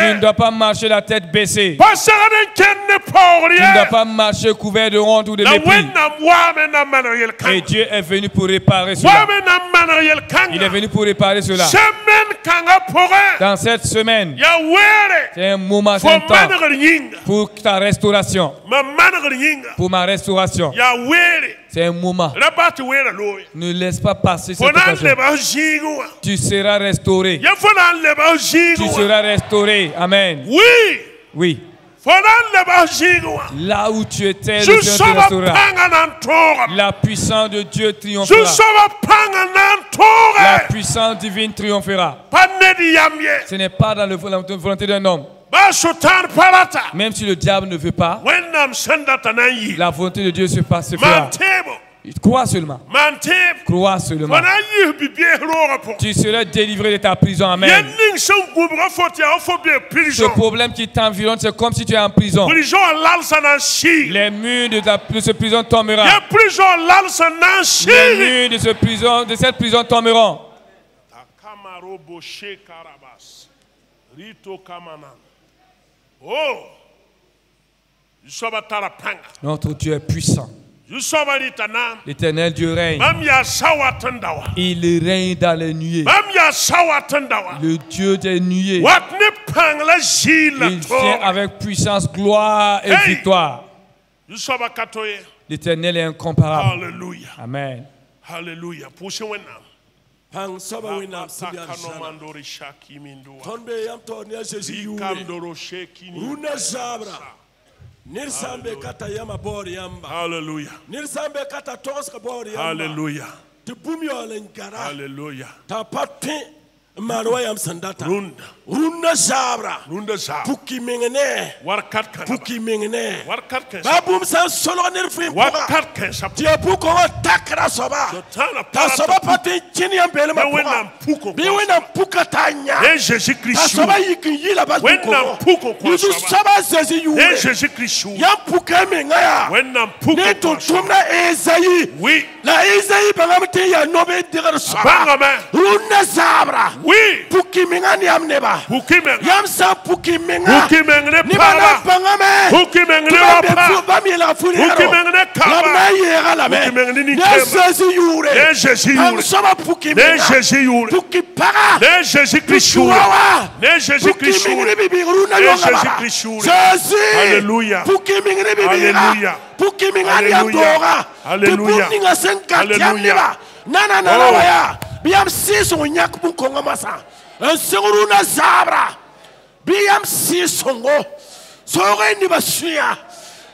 S1: ne dois pas marcher la tête baissée. Tu ne dois pas marcher couvert de honte ou de mépris. Et Dieu est venu pour réparer cela. Il est venu pour réparer cela. Dans cette semaine, c'est un moment, c'est un temps pour ta restauration. Pour ma restauration. C'est un moment. Ne laisse pas passer cette occasion. Tu seras restauré. Tu seras restauré. Amen. Oui. Là où tu étais, le Seigneur te restaurera. La puissance de Dieu triomphera. La puissance divine triomphera. Ce n'est pas dans la volonté d'un homme. Même si le diable ne veut pas, la volonté de Dieu se fera. Crois seulement. Crois seulement. Tu seras délivré de ta prison. Amen. Ce problème qui t'environne, c'est comme si tu es en prison. Les murs de cette prison tomberont. Les murs de cette prison tomberont. Notre Dieu est puissant. L'Éternel Dieu règne. Il règne dans les nuées. Le Dieu des nuées. Il vient avec puissance, gloire et victoire. L'Éternel est incomparable.
S2: Alléluia.
S1: Amen.
S2: Alléluia.
S3: Nirsambe kata yama bori yamba.
S2: Hallelujah.
S3: Nirsambe kata toska bori yamba.
S2: Hallelujah.
S3: Tu bumi olengara.
S2: Hallelujah.
S3: Ta patin marwa yam sandata.
S2: Runda.
S3: Runda sabra.
S2: Runda sabra.
S3: Puki mengene.
S2: Warkat kan.
S3: Puki mengene.
S2: Warkat kan.
S3: Babum san solo nirfi.
S2: Warkat kan sap.
S3: Dia puko takra soba. Ta soba patin chini yam bele ma. Biwena puka tanya.
S2: Et Jésus-Christ.
S3: Ta soba yikin yila ba.
S2: Wena puko kwa
S3: soba. Soba Jésus yu.
S2: Et Jésus-Christ.
S3: Yam puka mengaya.
S2: Wena puko.
S3: Ne to tumna Esaïe.
S2: Oui.
S3: La Esaïe bangamte ya nobe digar soba.
S2: Bangama.
S3: Runda sabra.
S2: Oui.
S3: Puki mengani amneba.
S2: Puki menga.
S3: Yam sa puki menga.
S2: Puki mengene
S3: para. Bangame.
S2: Puki mengene wapa.
S3: Bami la funi.
S2: Puki mengene kaba.
S3: Lamna yera la me.
S2: Puki mengene ni
S3: kema. Ne Jésus yure.
S2: Ne Jésus yure.
S3: Am soba puki menga.
S2: Ne Jésus yure.
S3: Puki para.
S2: Ne Jésus-Christ yure. Ne Jésus-Christ yure. Ne Jésus-Christ yure.
S3: Jésus.
S2: Alléluia.
S3: Puki mengene bibi.
S2: Alléluia.
S3: Puki mengani adora.
S2: Alléluia.
S3: Puki senka.
S2: Alléluia.
S3: Nana nana waya. Biam sis on yak bu konga masa. Un seguru na zabra. Biam sis songo. Sore ni basuya.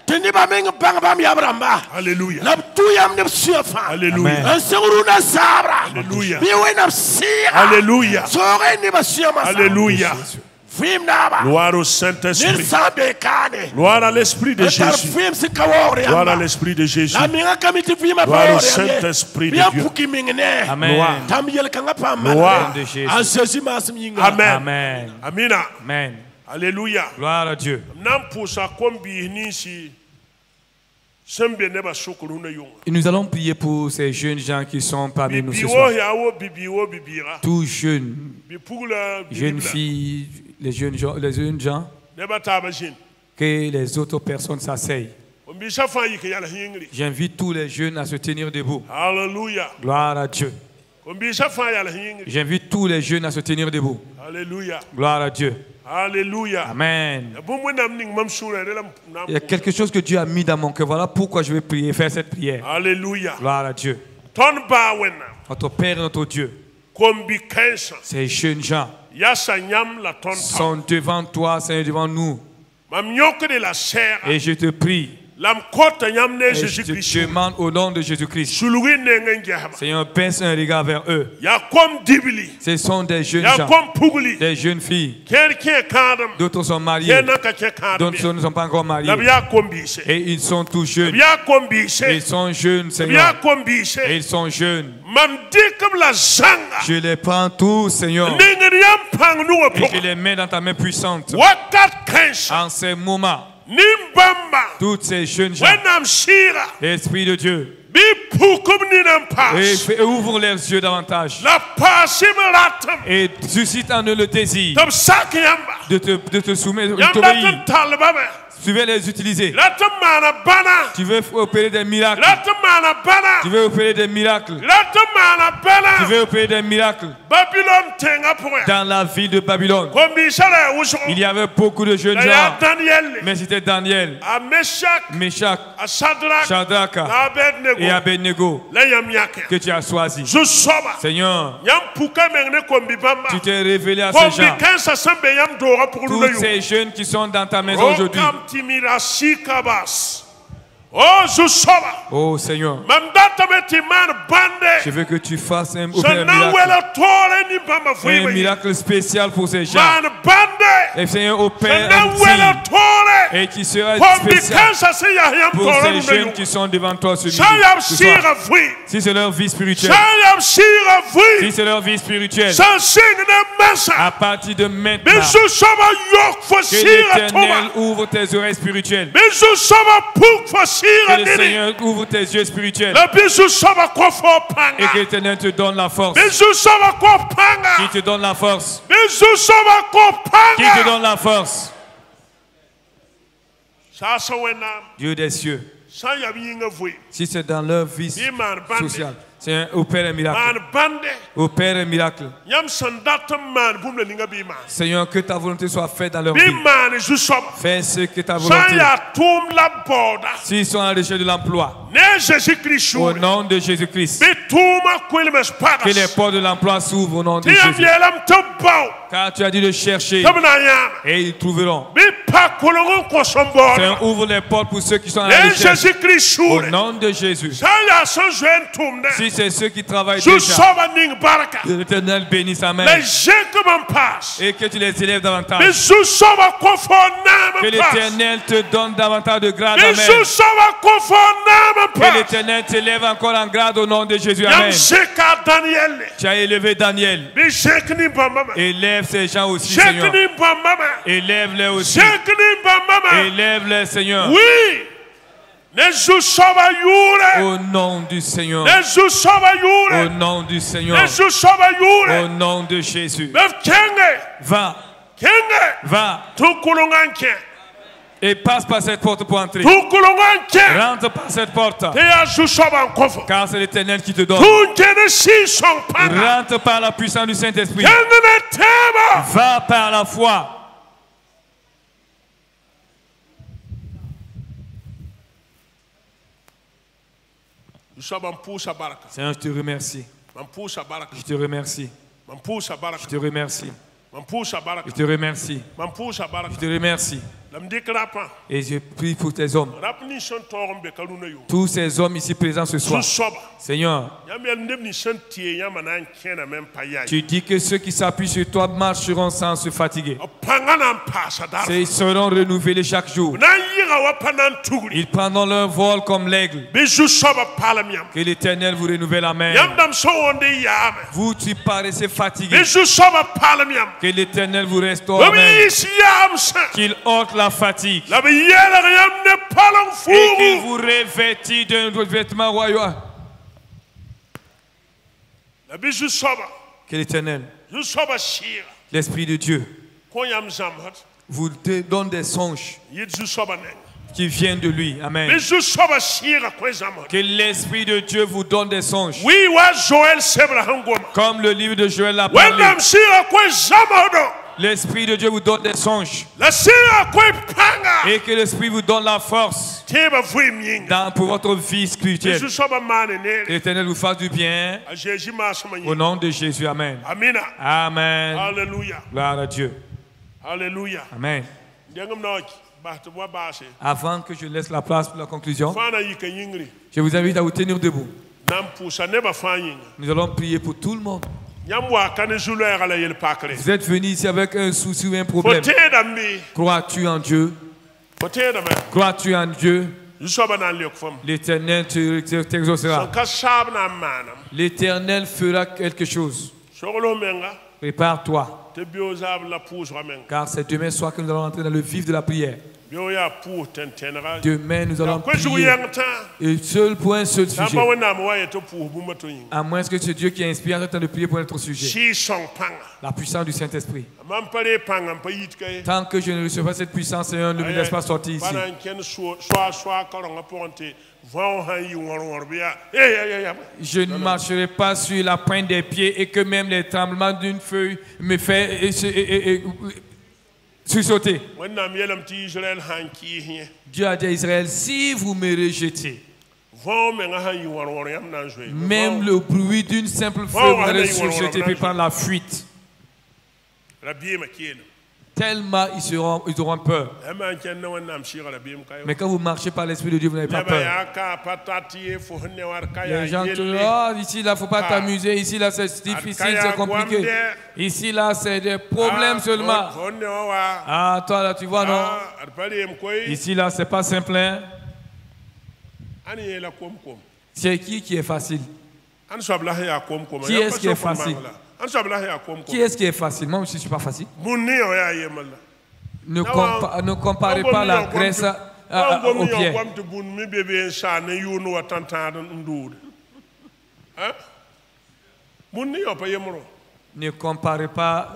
S3: Teni ba menga bang bam yabramba.
S2: Alléluia.
S3: Na tu yam ne basuya fa.
S2: Alléluia.
S3: Un seguru na zabra.
S2: Alléluia.
S3: Biwe na sia.
S2: Alléluia.
S3: Sore ni basuya masa.
S2: Alléluia.
S3: Gloire
S2: au Saint-Esprit. Gloire à l'Esprit de Jésus. Gloire à l'Esprit de Jésus. Gloire au Saint-Esprit de Dieu.
S1: Amen.
S2: Gloire. Amen.
S1: Amen.
S2: Amina.
S1: Amen.
S2: Alléluia.
S1: Gloire à Dieu. Et nous allons prier pour ces jeunes gens qui sont parmi nous ce soir. Tous jeunes, jeunes filles, les jeunes gens, que les autres personnes s'asseyent. J'invite tous les jeunes à se tenir debout.
S2: Alléluia.
S1: Gloire à Dieu. J'invite tous les jeunes à se tenir debout.
S2: Alléluia.
S1: Gloire à Dieu.
S2: Alléluia.
S1: Amen. Il y a quelque chose que Dieu a mis dans mon cœur. Voilà pourquoi je vais prier, faire cette prière.
S2: Alléluia.
S1: Gloire à Dieu. Notre Père et notre Dieu. Ces jeunes gens sont devant toi, Seigneur, devant nous. Et je te prie. Et je te demande au nom de Jésus-Christ, Seigneur, baisse un regard vers eux. Ce sont des jeunes gens, des jeunes filles. D'autres sont mariés, d'autres ne sont pas encore mariés. Et ils sont tous jeunes. Ils sont jeunes, Seigneur. Et ils sont jeunes. Je les prends tous, Seigneur. Et je les mets dans ta main puissante. En ces moments, toutes ces jeunes gens, l'Esprit de Dieu, et ouvre leurs yeux davantage et suscite en eux le désir de te soumettre, de t'obéir. Tu veux les utiliser. Tu veux opérer des miracles. Tu veux opérer des miracles. Tu veux opérer des miracles. Dans la ville de Babylone, il y avait beaucoup de jeunes gens. Mais c'était Daniel, Meshach, Shadrach et Abednego que tu as choisi. Seigneur, tu t'es révélé à ces gens. Tous ces jeunes qui sont dans ta maison aujourd'hui. Oh Seigneur, je veux que tu fasses un miracle spécial pour ces gens. Et Seigneur, opère un signe et qui sera spécial pour ces jeunes qui sont devant toi ce soir. Si c'est leur vie spirituelle, si c'est leur vie spirituelle, à partir de maintenant, que l'Éternel ouvre tes oreilles spirituelles. Que le Seigneur ouvre tes yeux spirituels. Et que l'Éternel te donne la force. Qui te donne la force. Qui te donne la force. Dieu des cieux. Si c'est dans leur vie sociale, c'est opère un miracle. Opère un miracle. Seigneur, que ta volonté soit faite dans leur vie. Fais ce que ta volonté. S'ils sont à la recherche de l'emploi, au nom de Jésus-Christ, que les portes de l'emploi s'ouvrent au nom de Jésus. Car tu as dit de chercher et ils trouveront. Seigneur, ouvre les portes pour ceux qui sont à la recherche. Au nom de Jésus. Si c'est ceux qui travaillent déjà, que l'Éternel bénisse, amen. Et que tu les élèves davantage. Que l'Éternel te donne davantage de grade, amen. Que l'Éternel t'élève encore en grade au nom de Jésus, amen. Tu as élevé Daniel. Élève ces gens aussi, Seigneur. Élève-les aussi. Élève-les, Seigneur. Oui. Au nom du Seigneur. Au nom du Seigneur. Au nom de Jésus. Va. Va. Et passe par cette porte pour entrer. Rentre par cette porte. Car c'est l'Éternel qui te donne. Rentre par la puissance du Saint-Esprit. Va par la foi. Seigneur, je te remercie. Je te remercie. Je te remercie. Je te remercie. Je te remercie. Et je prie pour tes hommes. Tous ces hommes ici présents ce soir. Seigneur, tu dis que ceux qui s'appuient sur toi marcheront sans se fatiguer. Ils seront renouvelés chaque jour. Ils prendront leur vol comme l'aigle. Que l'Éternel vous renouvelle, amen. Vous, tu paraissez fatigués. Que l'Éternel vous restaure, amen. Qu'il ôte la fatigue. Et qu'il vous revêtit d'un vêtement royal. Que l'Éternel, l'Esprit de Dieu, vous donne des songes qui viennent de lui. Amen. Que l'Esprit de Dieu vous donne des songes. Comme le livre de Joël l'a parlé. L'Esprit de Dieu vous donne des songes. Et que l'Esprit vous donne la force pour votre vie spirituelle. Que l'Éternel vous fasse du bien. Au nom de Jésus. Amen. Amen.
S2: Alléluia.
S1: Gloire à Dieu.
S2: Alléluia.
S1: Amen. Avant que je laisse la place pour la conclusion, je vous invite à vous tenir debout. Nous allons prier pour tout le monde. Vous êtes venus ici avec un souci ou un problème. Crois-tu en Dieu? Crois-tu en Dieu? L'Éternel t'exaucera. L'Éternel fera quelque chose. Prépare-toi. Car c'est demain soir que nous allons entrer dans le vif de la prière. Demain, nous allons prier. Et seul pour un seul sujet. À moins que ce Dieu qui a inspiré en train de prier pour notre sujet. La puissance du Saint-Esprit. Tant que je ne reçois pas cette puissance, Seigneur, ne me laisse pas sortir ici. Je ne marcherai pas sur la pointe des pieds et que même les tremblements d'une feuille me fait sursauter. Dieu a dit à Israël, si vous me rejetez, même le bruit d'une simple feuille vous allez sursauter et prendre la fuite. Tellement ils auront peur. Mais quand vous marchez par l'Esprit de Dieu, vous n'avez pas peur. Les gens te disent, oh, ici, là, il ne faut pas t'amuser. Ici, là, c'est difficile, c'est compliqué. Ici, là, c'est des problèmes seulement. Ah, toi, là, tu vois, non? Ici, là, c'est pas simple. Hein? C'est qui est facile? Qui est-ce qui est facile? Qui est-ce qui est facile? Moi aussi, je ne suis pas facile. Ne comparez pas la graisse au pied. Ne comparez pas.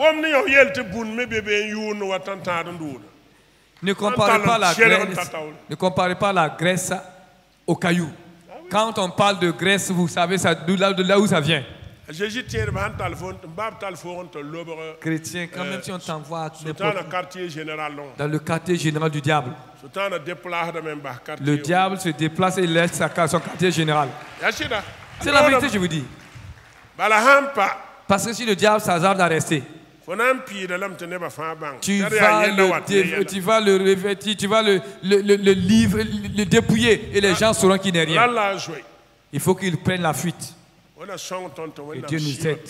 S1: Ne comparez pas la graisse au caillou. Quand on parle de graisse, vous savez de là où ça vient. Chrétien, quand même si on t'envoie dans le quartier général du diable, le diable se déplace et laisse son quartier général. C'est la vérité, je vous dis. Parce que si le diable s'hasarde à rester, tu vas le revêtir, tu vas le livrer, le dépouiller et les gens sauront qu'il n'est rien. Il faut qu'il prenne la fuite. Et Dieu nous aide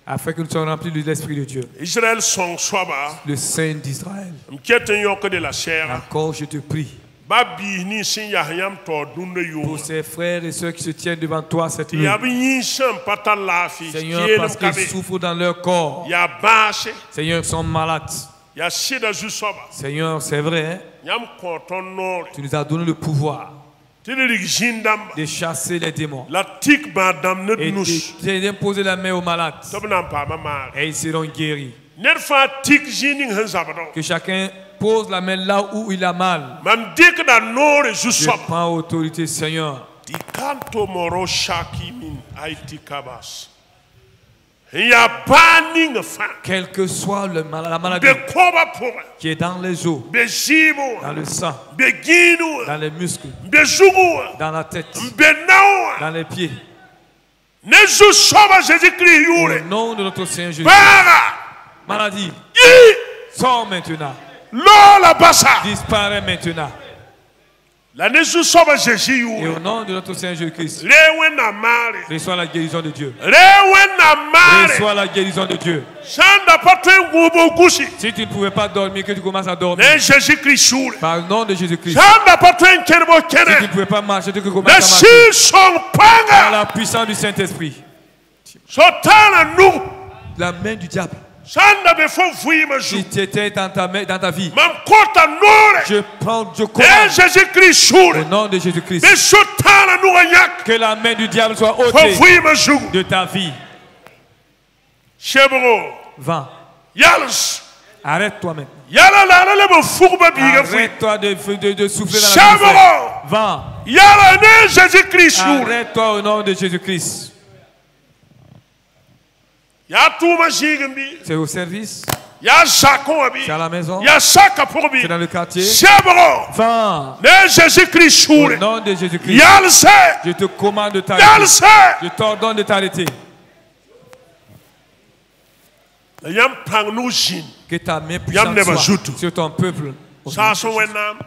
S1: afin que nous soyons remplis de l'Esprit de Dieu. Le Saint d'Israël. Encore je te prie pour ces frères et sœurs qui se tiennent devant toi cette nuit. Seigneur, parce qu'ils souffrent dans leur corps. Seigneur, ils sont malades. Seigneur, c'est vrai, hein? Tu nous as donné le pouvoir de chasser les démons et d'imposer la main aux malades et ils seront guéris. Que chacun pose la main là où il a mal. Je prends autorité, Seigneur. Quelle que soit la maladie qui est dans les os, dans le sang, dans les muscles, dans la tête, dans les pieds, au nom de notre Seigneur Jésus, maladie, sors maintenant, disparaît maintenant. Et au nom de notre Seigneur Jésus-Christ, reçois la guérison de Dieu. Reçois la guérison de Dieu. Si tu ne pouvais pas dormir, que tu commences à dormir. Par le nom de Jésus-Christ. Si tu ne pouvais pas marcher, que tu commences à marcher. Par la puissance du Saint-Esprit. La main du diable. Si tu étais dans ta vie, je commande au nom de Jésus-Christ que la main du diable soit ôtée de ta vie. Va. Arrête-toi maintenant. Arrête-toi de souffler dans la misère. Va. Arrête-toi au nom de Jésus-Christ. C'est au service. C'est à la maison. C'est dans le quartier. Va. Au nom de Jésus-Christ. Je te commande de t'arrêter. Je t'ordonne de t'arrêter. Que ta main puissante soit sur ton peuple.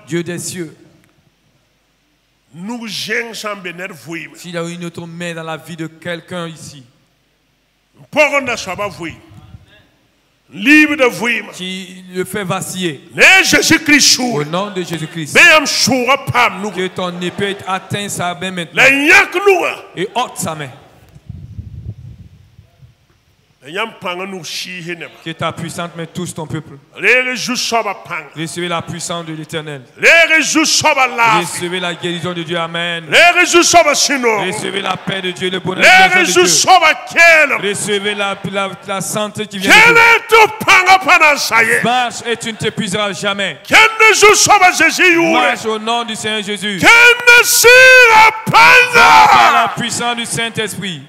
S1: Dieu des cieux. S'il y a une autre main dans la vie de quelqu'un ici, qui le fait vaciller, au nom de Jésus-Christ, que ton épée atteint sa main maintenant et ôte sa main. Que ta puissance met tous ton peuple. Recevez la puissance de l'Éternel. Recevez la guérison de Dieu. Amen. Recevez la paix de Dieu, le bonheur de Dieu. Recevez la santé qui vient de Dieu. Marche et tu ne t'épuiseras jamais. Marche au nom du Seigneur Jésus. Par la puissance du Saint-Esprit.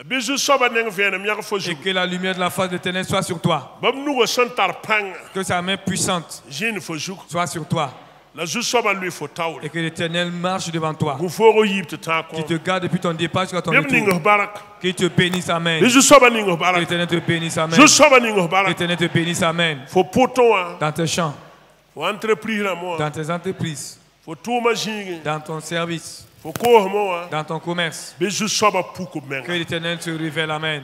S1: Et que la lumière de la face de l'Éternel soit sur toi. Que sa main puissante soit sur toi. Et que l'Éternel marche devant toi. Qu'il te garde depuis ton départ jusqu'à ton retour. Qu'il te bénisse, amen. Que l'Éternel te bénisse, amen. Que l'Éternel te bénisse, amen. Dans tes champs. Dans tes entreprises. Dans ton service. Dans ton commerce. Que l'Éternel te révèle, amen.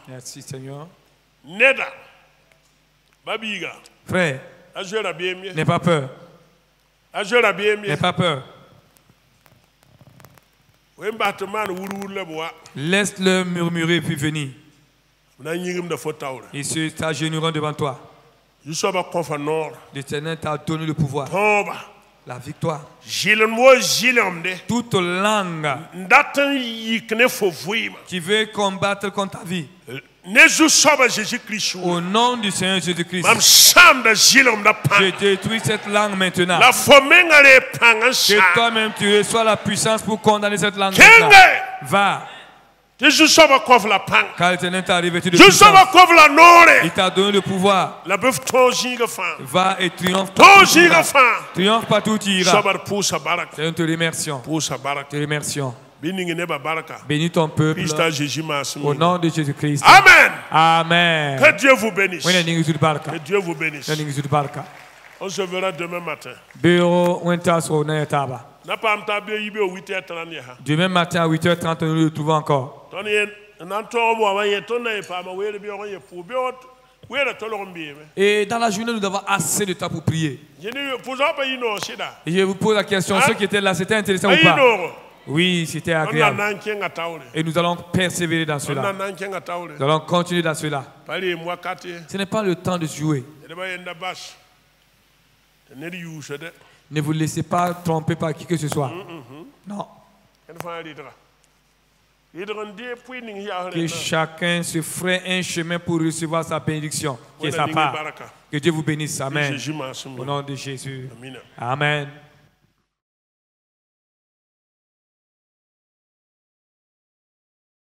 S1: Merci Seigneur. Frère, n'aie pas peur. N'aie pas peur. Laisse-le murmurer puis venir. Ils s'agenouilleront devant toi. L'Éternel t'a donné le pouvoir. La victoire. Toute langue qui veut combattre contre ta vie, au nom du Seigneur Jésus-Christ, je détruis cette langue maintenant. Que toi-même tu reçois la puissance pour condamner cette langue. Va. Car l'Éternel t'a revêtu de puissance. Il t'a donné le pouvoir. Va et triomphe partout où tu iras. Triomphe partout où tu iras. Nous te remercions. Te remercions. Bénis ton peuple au nom de Jésus-Christ.
S2: Amen.
S1: Amen.
S2: Que Dieu vous bénisse.
S1: Que
S2: Dieu vous bénisse. On se verra demain matin.
S1: Demain matin à 8h30, nous nous retrouvons encore. Et dans la journée, nous avons assez de temps pour prier. Et je vous pose la question, ceux qui étaient là, c'était intéressant ou pas? Oui, c'était agréable. Et nous allons persévérer dans cela. Nous allons continuer dans cela. Ce n'est pas le temps de jouer. Ne vous laissez pas tromper par qui que ce soit. Non. Que chacun se ferait un chemin pour recevoir sa bénédiction, qui est sa part. Que Dieu vous bénisse. Amen. Au nom de Jésus. Amen.